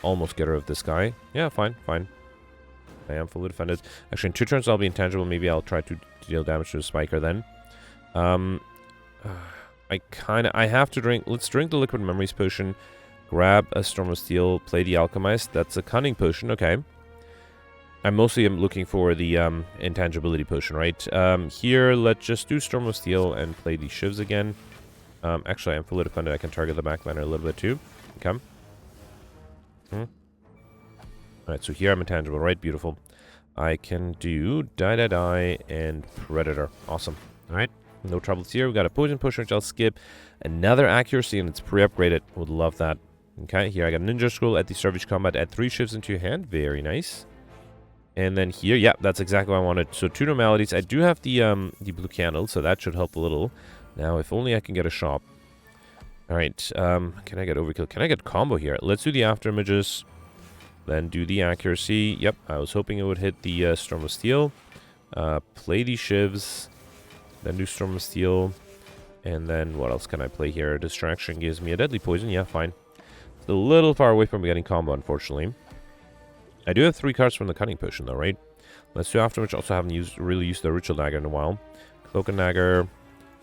Almost get rid of this guy. Yeah, fine. I am fully defended. Actually, in 2 turns I'll be intangible. Maybe I'll try to deal damage to the Spiker then. I have to drink... Let's drink the Liquid Memories Potion. Grab a Storm of Steel. Play the Alchemist. That's a Cunning Potion. Okay. I mostly am looking for the Intangibility Potion, right? Here, let's just do Storm of Steel and play the Shivs again. Actually, I'm fully defended. I can target the backliner a little bit too. Okay. Alright, so here I'm intangible, right? Beautiful. I can do Die, and Predator. Awesome. Alright, no troubles here. We got a Poison Potion, which I'll skip. Another Accuracy, and it's pre-upgraded. Would love that. Okay, here I got a Ninja Scroll at the start of each combat. Add 3 shifts into your hand. Very nice. And then here, yeah, that's exactly what I wanted. So 2 normalities. I do have the blue candle, so that should help a little. Now, if only I can get a shop. Alright, can I get overkill? Can I get combo here? Let's do the After Images. Then do the Accuracy. Yep, I was hoping it would hit the Storm of Steel. Play the Shivs. Then do Storm of Steel. And then what else can I play here? Distraction gives me a Deadly Poison. Yeah, fine. It's a little far away from getting combo, unfortunately. I do have 3 cards from the Cunning Potion, though, right? Let's do After, which also haven't really used the Ritual Dagger in a while. Cloak and Dagger.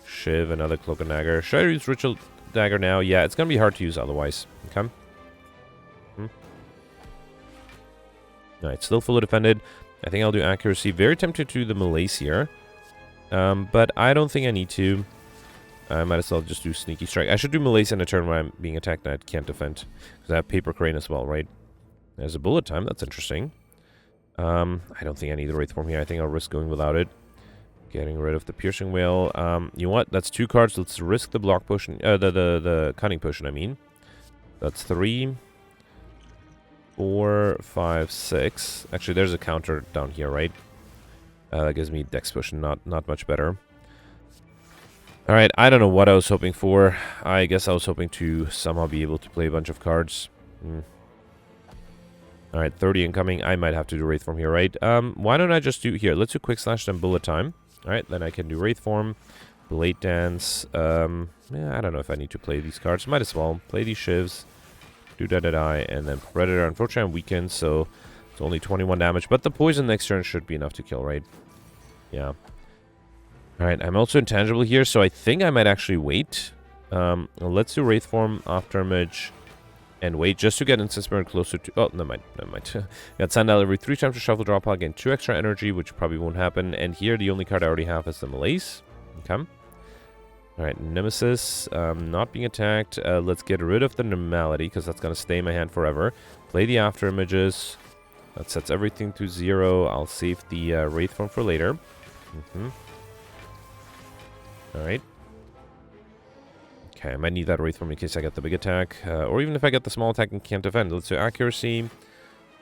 Shiv, another Cloak and Dagger. Should I use Ritual Dagger now? Yeah, it's going to be hard to use otherwise. Okay. Alright, still fully defended. I think I'll do Accuracy. Very tempted to do the Malaise here. But I don't think I need to. I might as well just do Sneaky Strike. I should do Malaise in a turn when I'm being attacked and I can't defend. Because I have Paper Crane as well, right? There's a Bullet Time. That's interesting. I don't think I need the Wraith Form here. I think I'll risk going without it. Getting rid of the Piercing Whale. You know what? That's 2 cards. Let's risk the Block Potion. The Cunning Potion, I mean. That's 3... 4, 5, 6. Actually, there's a counter down here, right? That gives me Dex Potion, not much better. Alright, I don't know what I was hoping for. I guess I was hoping to somehow be able to play a bunch of cards. Alright, 30 incoming. I might have to do Wraith Form here, right? Why don't I just do... Here, let's do Quick Slash, then Bullet Time. Alright, then I can do Wraith Form. Blade Dance. Yeah, I don't know if I need to play these cards. Might as well. Play these Shivs. Do die, and then Predator. Unfortunately, I'm weakened, so it's only 21 damage. But the poison next turn should be enough to kill, right? Yeah. Alright, I'm also intangible here, so I think I might actually wait. Let's do Wraith Form, Afterimage, and wait just to get Instant Spirit closer to... Oh, never mind. Got Sandal every 3 times to shuffle draw pile, gain 2 extra energy, which probably won't happen. And here, the only card I already have is the Malaise. Okay. Alright, Nemesis, not being attacked. Let's get rid of the Normality, because that's going to stay in my hand forever. Play the Afterimages. That sets everything to 0. I'll save the Wraith Form for later. Alright. Okay, I might need that Wraith Form in case I get the big attack. Or even if I get the small attack and can't defend. Let's do Accuracy.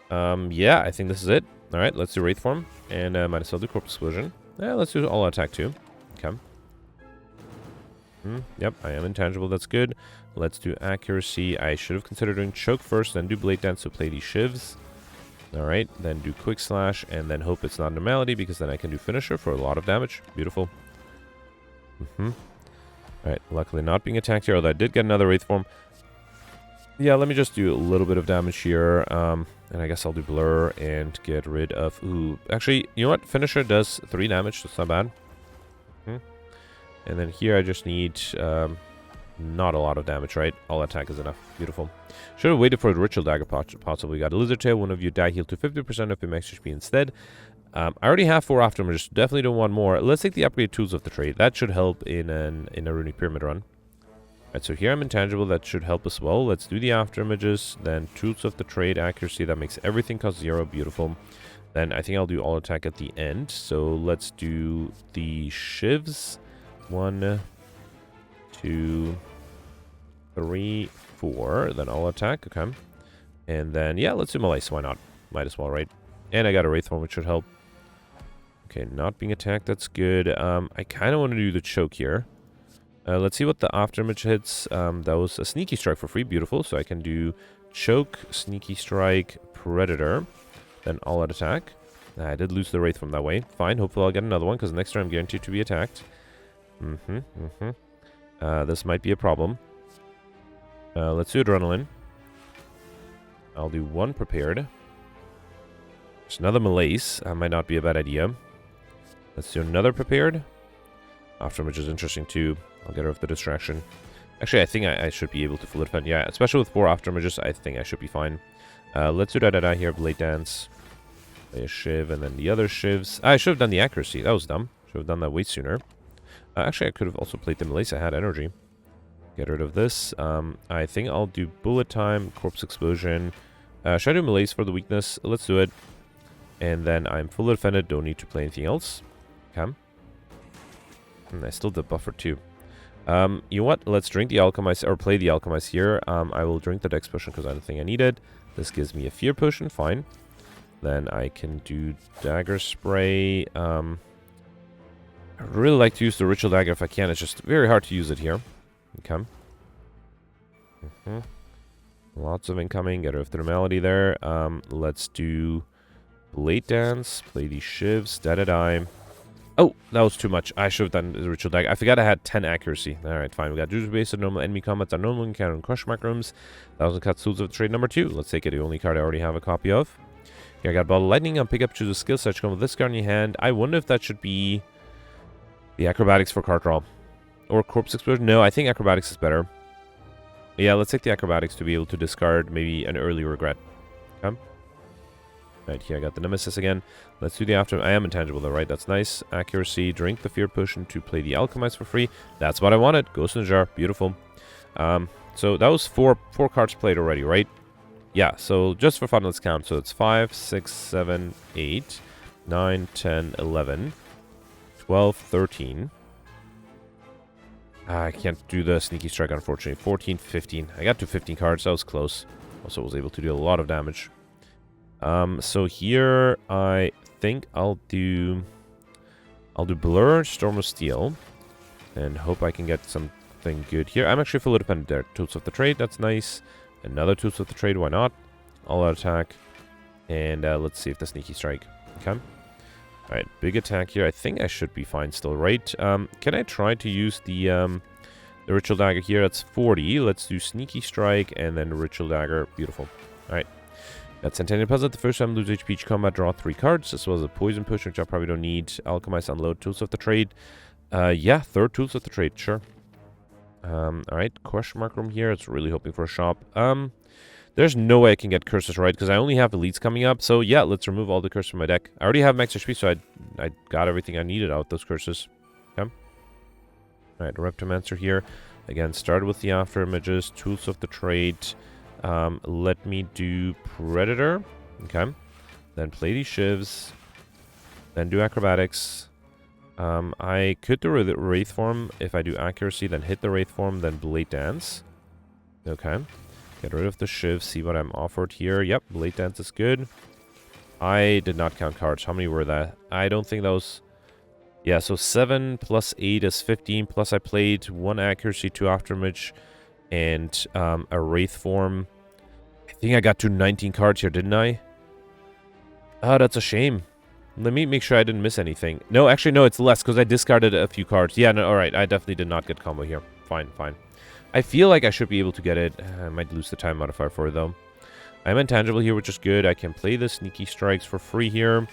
Yeah, I think this is it. Alright, let's do Wraith Form. And might as well do Corpse Explosion. Yeah, let's do All Attack too. Okay. Yep, I am intangible. That's good. Let's do Accuracy. I should have considered doing Choke first, then do Blade Dance to play these Shivs. Alright, then do Quick Slash, and then hope it's not Normality, because then I can do Finisher for a lot of damage. Beautiful. Alright, luckily not being attacked here, although I did get another Wraith Form. Yeah, let me just do a little bit of damage here, and I guess I'll do Blur and get rid of... Ooh, actually, you know what? Finisher does 3 damage, so it's not bad. And then here I just need not a lot of damage, right? All attack is enough. Beautiful. Should have waited for the Ritual Dagger, possibly. Got a Lizard Tail. One of you die heal to 50% of your max HP instead. I already have 4 Afterimages, so definitely don't want more. Let's take the Upgrade Tools of the Trade. That should help in a Runic Pyramid run. Alright, so here I'm intangible. That should help as well. Let's do the Afterimages. Then Tools of the Trade, Accuracy. That makes everything cost 0. Beautiful. Then I think I'll do All Attack at the end. So let's do the Shivs. 1, 2, 3, 4. Then All Attack. Okay. And then, yeah, let's do Malaise. Why not? Might as well, right? And I got a Wraith Form, which should help. Okay, not being attacked. That's good. I kind of want to do the Choke here. Let's see what the Afterimage hits. That was a Sneaky Strike for free. Beautiful. So I can do Choke, Sneaky Strike, Predator. Then All Out Attack. I did lose the Wraith Form that way. Fine. Hopefully I'll get another one, because next turn I'm guaranteed to be attacked. This might be a problem. Let's do Adrenaline. I'll do 1 Prepared. There's another Malaise. Might not be a bad idea. Let's do another Prepared. Afterimage is interesting too. I'll get rid of the distraction. Actually, I think I should be able to full defend. Yeah, especially with 4 Afterimages, I think I should be fine. Let's do da here. Blade Dance. Play a Shiv, and then the other Shivs. I should have done the Accuracy. That was dumb. Should have done that way sooner. Actually, I could have also played the Malaise. I had energy. Get rid of this. I think I'll do Bullet Time, Corpse Explosion. Should I do Malaise for the weakness? Let's do it. And then I'm fully defended. Don't need to play anything else. Okay. And I still did Buffer too. You know what? Let's drink the Alchemize, or play the Alchemize here. I will drink the Dex Potion because I don't think I need it. This gives me a Fear Potion. Fine. Then I can do Dagger Spray. I'd really like to use the Ritual Dagger if I can. It's just very hard to use it here. Okay. Lots of incoming. Get rid of the Normality there. Let's do Blade Dance. Play these Shivs. Die. Oh, that was too much. I should have done the Ritual Dagger. I forgot I had 10 Accuracy. Alright, fine. We got Juice Base and normal enemy combats are normal encounter and Crush Macrooms. 1,000 Cut Tools of the Trade number 2. Let's take it. The only card I already have a copy of. Here I got Ball of Lightning. I'll pick up, choose a skill set. Come with this card in your hand. I wonder if that should be the Acrobatics for card draw. Or Corpse Explosion. No, I think Acrobatics is better. Yeah, let's take the Acrobatics to be able to discard maybe an early Regret. Okay. Right, here I got the Nemesis again. Let's do the After... I am intangible though, right? That's nice. Accuracy. Drink the Fear Potion to play the Alchemize for free. That's what I wanted. Ghost in the Jar. Beautiful. So that was four cards played already, right? Yeah, so just for fun, let's count. So it's 5, 6, 7, 8, 9, 10, 11, 12, 13. I can't do the Sneaky Strike, unfortunately. 14, 15. I got to 15 cards. That was close. Also was able to do a lot of damage. So here I think I'll do Blur, Storm of Steel, and hope I can get something good here. I'm actually fully dependent there. Tools of the Trade, that's nice. Another Tools of the Trade, why not? All out attack. And let's see if the Sneaky Strike. Okay. Alright, big attack here. I think I should be fine still, right? Can I try to use the Ritual Dagger here? That's 40. Let's do Sneaky Strike and then Ritual Dagger. Beautiful. Alright. Got Centennial Puzzle. The first time lose HP each combat, draw 3 cards, as well as a Poison Potion, which I probably don't need. Alchemize, Unload, Tools of the Trade. Yeah, third Tools of the Trade, sure. Alright, question mark room here. It's really hoping for a shop. There's no way I can get curses right, because I only have elites coming up. So yeah, let's remove all the curses from my deck. I already have max HP, so I got everything I needed out those curses. Okay. Alright, Reptomancer here. Again, started with the After Images, Tools of the Trade. Let me do Predator. Okay. Then play these Shivs. Then do Acrobatics. I could do the Wraith Form. If I do Accuracy, then hit the Wraith Form, then Blade Dance. Okay. Get rid of the Shiv, see what I'm offered here. Yep, Blade Dance is good. I did not count cards. How many were that? I don't think that was... Yeah, so 7 plus 8 is 15, plus I played 1 Accuracy, 2 Afterimage, and a Wraith Form. I think I got to 19 cards here, didn't I? Oh, that's a shame. Let me make sure I didn't miss anything. No, actually, no, it's less, because I discarded a few cards. Yeah, no, alright, I definitely did not get combo here. Fine, fine. I feel like I should be able to get it. I might lose the time modifier for it, though. I'm intangible here, which is good. I can play the Sneaky Strikes for free here.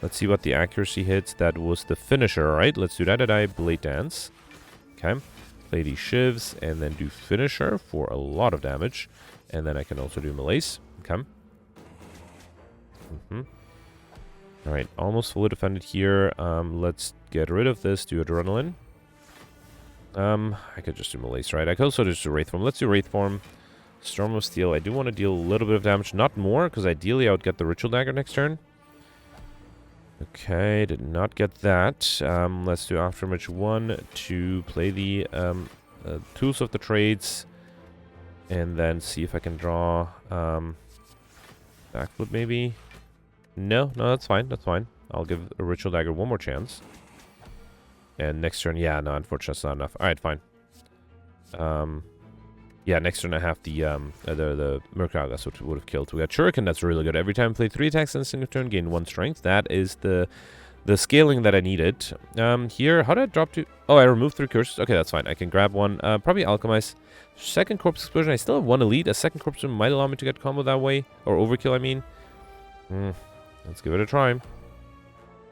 Let's see what the accuracy hits. That was the finisher, alright? Let's do that. I Blade Dance. Okay. Play these Shivs, and then do finisher for a lot of damage. And then I can also do Malaise. Okay. Alright, almost fully defended here. Let's get rid of this, do Adrenaline. I could just do Malaise, right? I could also just do Wraith Form. Let's do Wraith Form. Storm of Steel. I do want to deal a little bit of damage, not more, because ideally I would get the Ritual Dagger next turn. Okay, did not get that. Let's do Afterimage 1 to play the Tools of the Trades, and then see if I can draw Backflip maybe. No, that's fine, that's fine. I'll give a Ritual Dagger one more chance. And next turn, yeah, no, unfortunately, that's not enough. Alright, fine. Yeah, next turn I have the Mercurial, that's what would have killed. We got Shuriken, that's really good. Every time I play 3 attacks in a single turn, gain 1 strength. That is the scaling that I needed. Here, how did I drop to... Oh, I removed 3 curses. Okay, that's fine. I can grab one. Probably Alchemize. Second Corpse Explosion. I still have 1 elite. A second Corpse might allow me to get combo that way. Or Overkill, I mean. Let's give it a try.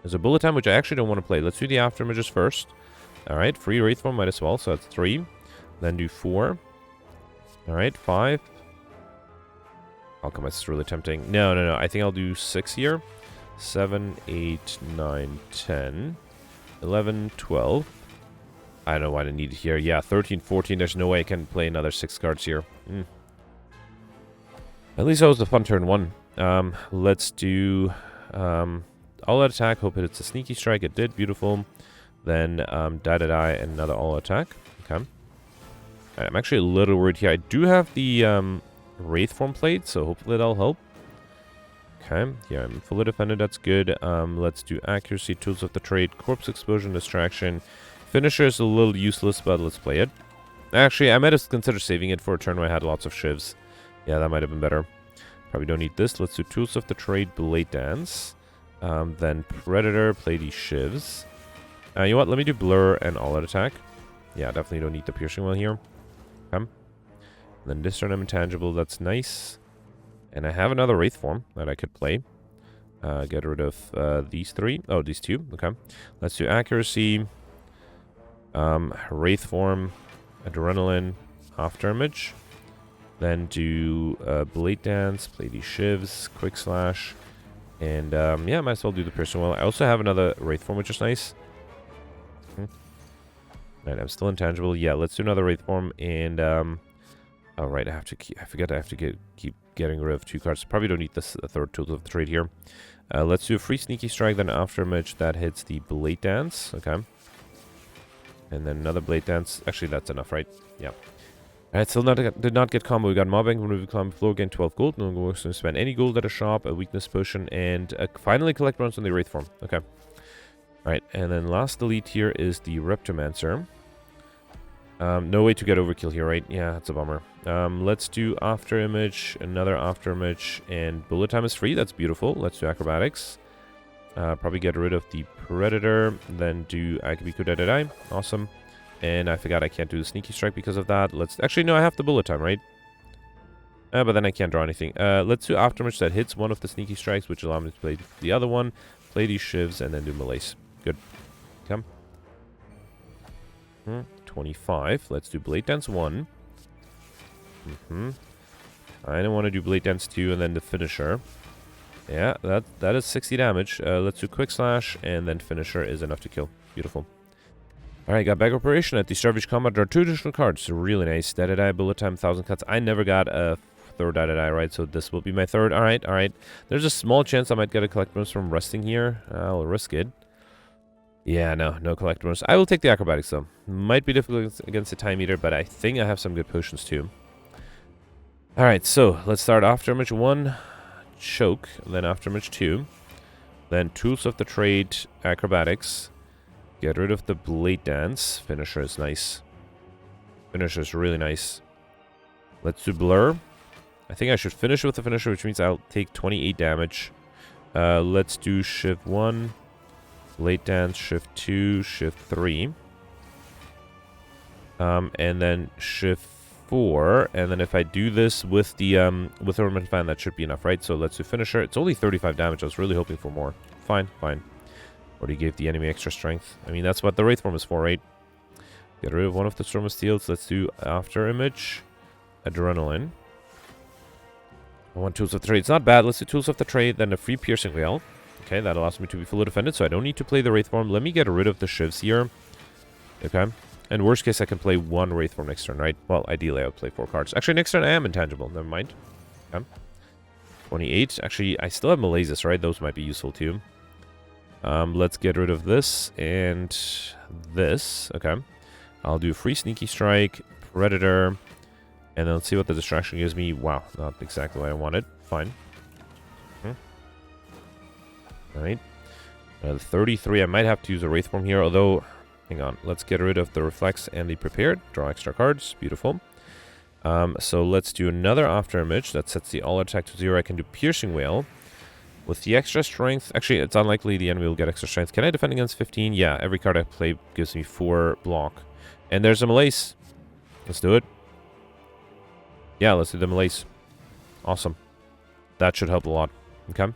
There's a Bullet Time, which I actually don't want to play. Let's do the Afterimages first. Alright, free Wraith Form might as well. So that's 3. Then do 4. Alright, 5. Alchemist is really tempting. No. I think I'll do 6 here. 7, 8, 9, 10, 11, 12. I don't know why I need it here. Yeah, 13, 14. There's no way I can play another 6 cards here. At least that was the fun turn 1. Let's do all out attack. Hope it hits a Sneaky Strike. It did. Beautiful. Then die, and another all attack. Okay. I'm actually a little worried here. I do have the Wraith Form played, so hopefully that'll help. Okay, yeah, I'm fully defended. That's good. Let's do Accuracy, Tools of the Trade, Corpse Explosion, Distraction. Finisher is a little useless, but let's play it. Actually, I might have considered saving it for a turn where I had lots of Shivs. Yeah, that might have been better. Probably don't need this. Let's do Tools of the Trade, Blade Dance. Then Predator, play these Shivs. You know what? Let me do Blur and All Out Attack. Yeah, definitely don't need the Piercing Well here. Okay. Then this turn I'm intangible. That's nice. And I have another Wraith Form that I could play. Get rid of these 3. Oh, these 2. Okay. Let's do Accuracy. Wraith Form. Adrenaline. Afterimage. Then do Blade Dance. Play these Shivs. Quick Slash. And yeah, might as well do the Piercing Well. I also have another Wraith Form, which is nice. Right, I'm still intangible. Yeah, let's do another Wraith Form. And oh, right, I forget I have to keep getting rid of 2 cards. Probably don't need this third Tool of the Trade here. Let's do a free Sneaky Strike, then Afterimage that hits the Blade Dance. Okay. And then another Blade Dance. Actually, that's enough, right? Yeah. Alright, still did not get combo. We got Mobbing, remove the climb floor, gain 12 gold. No one to spend any gold at a shop, a Weakness Potion, and finally collect runs on the Wraith Form. Okay. Alright, and then last elite here is the Reptomancer. No way to get overkill here, right? Yeah, that's a bummer. Let's do Afterimage, another Afterimage, and Bullet Time is free. That's beautiful. Let's do Acrobatics. Probably get rid of the Predator, then do Akibiku Dadadai. Awesome. And I forgot I can't do the Sneaky Strike because of that. Let's... Actually, no, I have the Bullet Time, right? But then I can't draw anything. Let's do Aftermatch that hits one of the Sneaky Strikes, which allow me to play the other one. Play these Shivs, and then do Malaise. Good. Come. 25. Let's do Blade Dance 1. I don't want to do Blade Dance 2 and then the Finisher. Yeah, that is 60 damage. Let's do Quick Slash, and then Finisher is enough to kill. Beautiful. Alright, got Back Operation. At the start of each combat, draw 2 additional cards. Really nice. Dadadai, Bullet Time, 1000 cuts. I never got a third Dadadai, right? So this will be my third. Alright. There's a small chance I might get a Collect Bonus from resting here. I'll risk it. Yeah, no Collect Bonus. I will take the Acrobatics, though. Might be difficult against the Time Eater, but I think I have some good potions, too. Alright, so let's start Aftermatch 1. Choke, then Aftermatch 2, then Tools of the Trade, Acrobatics, get rid of the Blade Dance. Finisher is nice. Finisher is really nice. Let's do Blur. I think I should finish with the Finisher, which means I'll take 28 damage. Let's do Shift 1, Blade Dance, Shift 2, Shift 3, and then Shift 4, and then if I do this with the Ornament Fan, that should be enough, right? So let's do Finisher. It's only 35 damage. I was really hoping for more. Fine. Already gave the enemy extra strength. I mean, that's what the Wraith Form is for, right? Get rid of one of the Storm of Steels. Let's do After Image, Adrenaline. I want Tools of the Trade. It's not bad. Let's do Tools of the Trade, then a free Piercing Veil. Okay, that allows me to be fully defended, so I don't need to play the Wraith Form. Let me get rid of the Shivs here. Okay. And worst case, I can play one Wraith Form next turn, right? Well, ideally, I would play 4 cards. Actually, next turn, I am intangible. Never mind. Okay. 28. Actually, I still have Malaises, right? Those might be useful, too. Let's get rid of this and this. Okay. I'll do Free Sneaky Strike, Predator, and then let's see what the distraction gives me. Wow, not exactly what I wanted. Fine. Alright. 33. I might have to use a Wraith Form here, although... Hang on, let's get rid of the Reflex and the Prepared. Draw extra cards. Beautiful. So let's do another After Image. That sets the all attack to 0. I can do Piercing Wail. With the extra strength... Actually, it's unlikely the enemy will get extra strength. Can I defend against 15? Yeah, every card I play gives me 4 block. And there's a Malaise. Let's do it. Yeah, let's do the Malaise. Awesome. That should help a lot. Okay.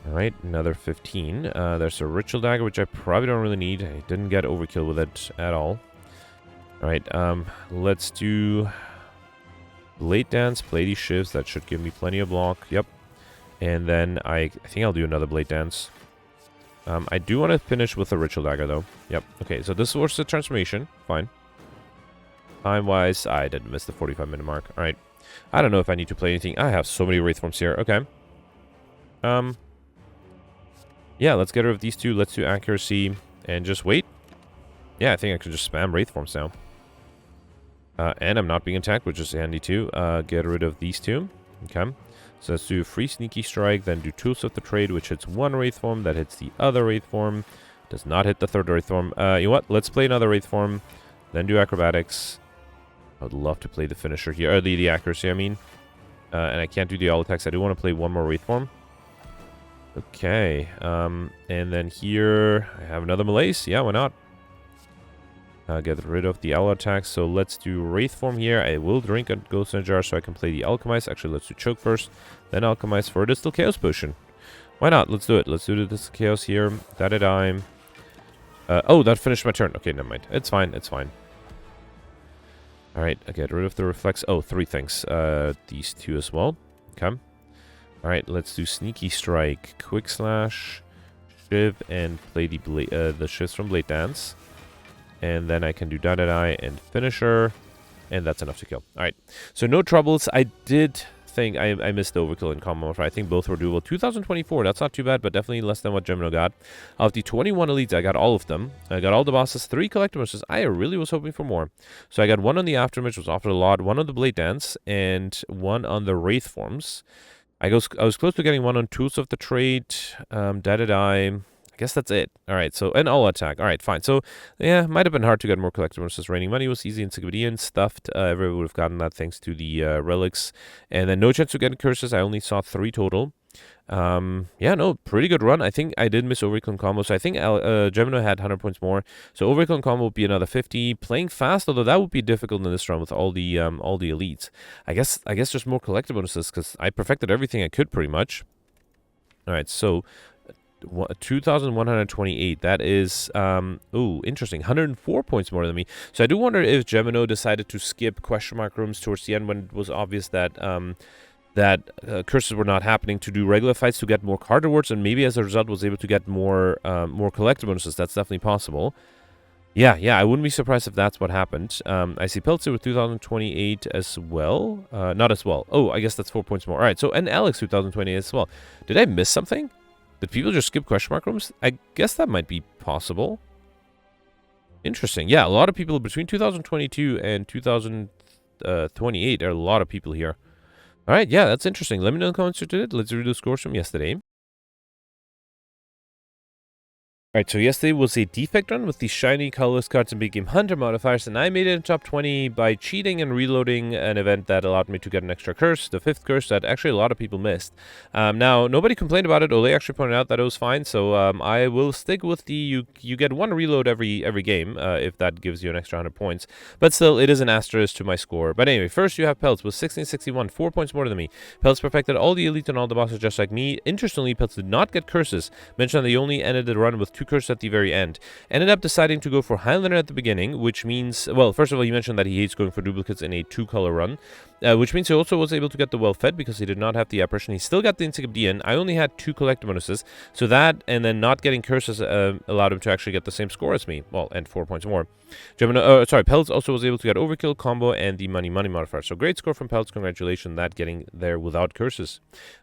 Alright, another 15. There's a Ritual Dagger, which I probably don't really need. I didn't get overkill with it at all. Alright, let's do Blade Dance, play these Shivs. That should give me plenty of block. Yep. And then I think I'll do another Blade Dance. I do want to finish with a Ritual Dagger, though. Yep. Okay, so this was the transformation. Fine. Time-wise, I didn't miss the 45-minute mark. Alright. I don't know if I need to play anything. I have so many Wraith Forms here. Okay. Yeah, let's get rid of these two. Let's do Accuracy and just wait. Yeah, I think I can just spam Wraith Forms now. And I'm not being attacked, which is handy too. Get rid of these two. Okay. So let's do Free Sneaky Strike, then do Tools of the Trade, which hits one Wraith Form. That hits the other Wraith Form. Does not hit the third Wraith Form. You know what? Let's play another Wraith Form. Then do Acrobatics. I would love to play the Finisher here. Or the Accuracy, I mean. And I can't do the all attacks. I do want to play one more Wraith Form. Okay. And then here, I have another Malaise. Yeah, why not? Get rid of the all attacks. So let's do Wraith Form here. I will drink a Ghost in a Jar so I can play the Alchemize. Actually, let's do Choke first. Then Alchemize for a Distilled Chaos Potion. Why not? Let's do it. Let's do the Distilled Chaos here. Da-da-dime. Oh, that finished my turn. Okay, never mind. It's fine. It's fine. Alright, I get rid of the Reflex. Oh, 3 things. These 2 as well. Okay. Alright, let's do Sneaky Strike, Quick Slash, Shiv, and play the Shivs from Blade Dance. And then I can do Da-Da-Die and Finisher. And that's enough to kill. Alright, so no troubles. I did think I missed the overkill in common modifier. I think both were doable. 2024, that's not too bad, but definitely less than what Gemino got. Of the 21 elites, I got all of them. I got all the bosses, 3 collectibles. I really was hoping for more. So I got 1 on the Aftermatch, which was offered a lot, 1 on the Blade Dance, and 1 on the Wraith Forms. I was close to getting 1 on Tools of the Trade, Da-Da-Die. I guess that's it. Alright, so, and all attack. Alright, fine. So, yeah, might have been hard to get more collectibles. Just Raining Money was easy. Encyclopedian, Stuffed. Everyone would have gotten that thanks to the relics. And then no chance to get curses. I only saw 3 total. Yeah, no, pretty good run. I think I did miss Overkill and Combo, so I think Gemino had 100 points more. So Overkill and Combo would be another 50. Playing fast, although that would be difficult in this run with all the elites. I guess just more collector bonuses, because I perfected everything I could pretty much. All right, so 2,128. That is, ooh, interesting. 104 points more than me. So I do wonder if Gemino decided to skip question mark rooms towards the end when it was obvious that curses were not happening, to do regular fights to get more card rewards, and maybe as a result was able to get more collector bonuses. That's definitely possible. Yeah, I wouldn't be surprised if that's what happened. I see Peltzer with 2028 as well. Not as well. Oh, I guess that's 4 points more. All right, so, and Alex 2028 as well. Did I miss something? Did people just skip question mark rooms? I guess that might be possible. Interesting. Yeah, a lot of people between 2022 and 2028. There are a lot of people here. All right, yeah, that's interesting. Let me know in the comments who did it. Let's read the scores from yesterday. Alright, so yesterday was a defect run with the shiny colorless cards and big game hunter modifiers, and I made it in top 20 by cheating and reloading an event that allowed me to get an extra curse, the 5th curse that actually a lot of people missed. Now, nobody complained about it. Ole actually pointed out that it was fine, so I will stick with the you get one reload every game, if that gives you an extra 100 points. But still, it is an asterisk to my score. But anyway, first you have Peltz with 1661, 4 points more than me. Peltz perfected all the elite and all the bosses just like me. Interestingly, Peltz did not get curses. Mentioned that he only ended the run with 2 curses at the very end. Ended up deciding to go for Highlander at the beginning, which means, well, first of all, he mentioned that he hates going for duplicates in a 2-color run, which means he also was able to get the well-fed because he did not have the apparition. He still got the Encyclopedia. I only had 2 collector bonuses, so that and then not getting curses allowed him to actually get the same score as me. Well, and 4 points more. Peltz also was able to get Overkill, Combo, and the Money modifier. So great score from Peltz. Congratulations, that getting there without curses.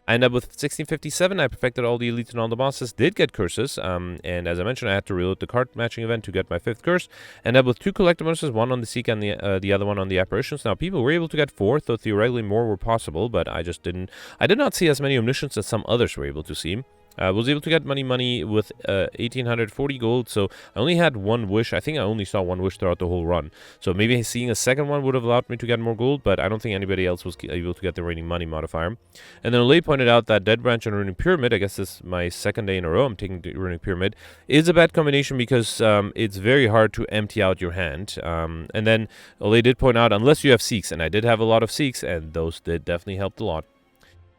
I ended up with 1657. I perfected all the elites and all the bosses. Did get curses, and as I mentioned, I had to reload the card matching event to get my 5th curse. Ended up with 2 collector bonuses, one on the Seek and the other one on the apparitions. Now, people were able to get 4, though theoretically more were possible, but I just didn't. I did not see as many omniscience as some others were able to see. I was able to get money with 1,840 gold, so I only had 1 wish. I think I only saw 1 wish throughout the whole run. So maybe seeing a second one would have allowed me to get more gold, but I don't think anybody else was able to get the reigning money modifier. And then Ole pointed out that Dead Branch and Runic Pyramid, I guess this is my 2nd day in a row I'm taking the Runic Pyramid, is a bad combination because it's very hard to empty out your hand. And then Ole did point out, unless you have Seeks, and I did have a lot of Seeks, and those did definitely help a lot.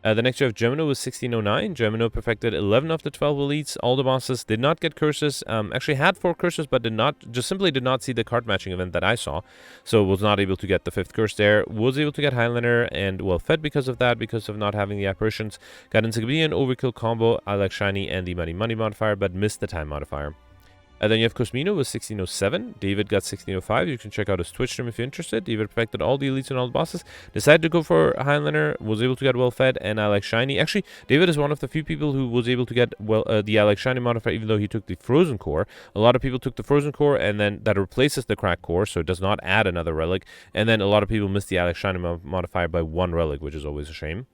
The next you have Gemino with 1609. Gemino perfected 11 of the 12 elites. All the bosses did not get curses. Actually had 4 curses, but simply did not see the card matching event that I saw. So was not able to get the 5th curse there. Was able to get Highlander and well fed because of that, because of not having the apparitions. Got Encyclopedia and Overkill Combo. I like Shiny and the Money modifier, but missed the time modifier. And then you have Cosmino with 1607. David got 1605. You can check out his Twitch stream if you're interested. David perfected all the elites and all the bosses. Decided to go for Highlander. Was able to get well fed. And I like Shiny. Actually, David is one of the few people who was able to get the I like Shiny modifier, even though he took the Frozen Core. A lot of people took the Frozen Core, and then that replaces the Crack Core, so it does not add another relic. And then a lot of people missed the I like Shiny modifier by 1 relic, which is always a shame.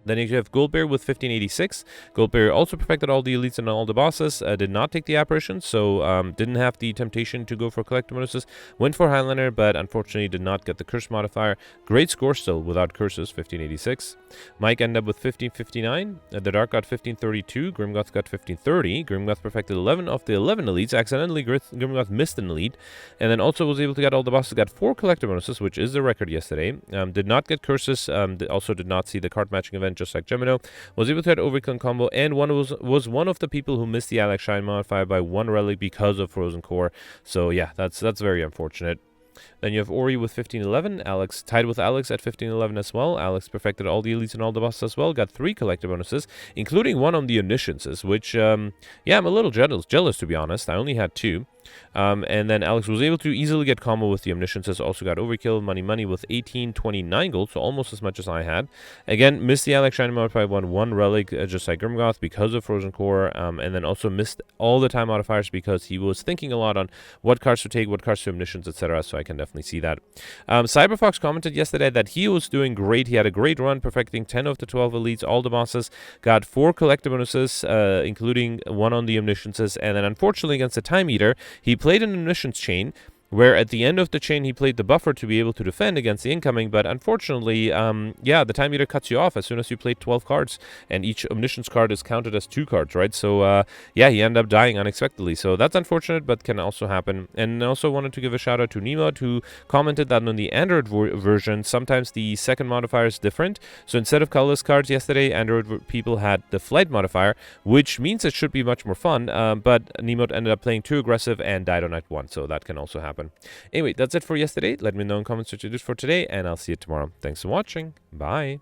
Then you have Goldberry with 1586. Goldberry also perfected all the elites and all the bosses. Did not take the apparition, so didn't have the temptation to go for collector bonuses. Went for Highlander, but unfortunately did not get the curse modifier. Great score still without curses, 1586. Mike ended up with 1559. The Dark got 1532. Grimgoth got 1530. Grimgoth perfected 11 of the 11 elites. Accidentally, Grimgoth missed an elite. And then also was able to get all the bosses. Got 4 collector bonuses, which is the record yesterday. Did not get curses. Also did not see the card matching event, just like Gemino. Was able to get Overkill and Combo, and was one of the people who missed the Alex Shine modifier by 1 relic because of Frozen Core. So yeah, that's very unfortunate. Then you have Ori with 1511. Alex tied with Alex at 1511 as well. Alex perfected all the elites and all the bosses as well. Got 3 collector bonuses, including 1 on the omnisciences, which yeah, I'm a little jealous to be honest. I only had 2. And then Alex was able to easily get combo with the omnisciences. Also got Overkill, money with 1829 gold, so almost as much as I had. Again, missed the Alex Shiny modifier, 1 relic, just like Grimgoth, because of Frozen Core. And then also missed all the time modifiers because he was thinking a lot on what cards to take, what cards to omniscience, etc. So I can definitely see that. Cyberfox commented yesterday that he was doing great. He had a great run, perfecting 10 of the 12 elites, all the bosses. Got 4 collector bonuses, including 1 on the omnisciences. And then unfortunately against the Time Eater, he played an omniscience chain. where at the end of the chain he played the buffer to be able to defend against the incoming, but unfortunately, yeah, the time meter cuts you off as soon as you play 12 cards, and each omniscience card is counted as 2 cards, right? So, yeah, he ended up dying unexpectedly, so that's unfortunate, but can also happen. And I also wanted to give a shout out to Nemo, who commented that on the Android version, sometimes the second modifier is different. So instead of colorless cards yesterday, Android people had the flight modifier, which means it should be much more fun, but Nemo ended up playing too aggressive and died on night 1, so that can also happen. Anyway, that's it for yesterday. Let me know in comments what you did for today, and I'll see you tomorrow. Thanks for watching. Bye.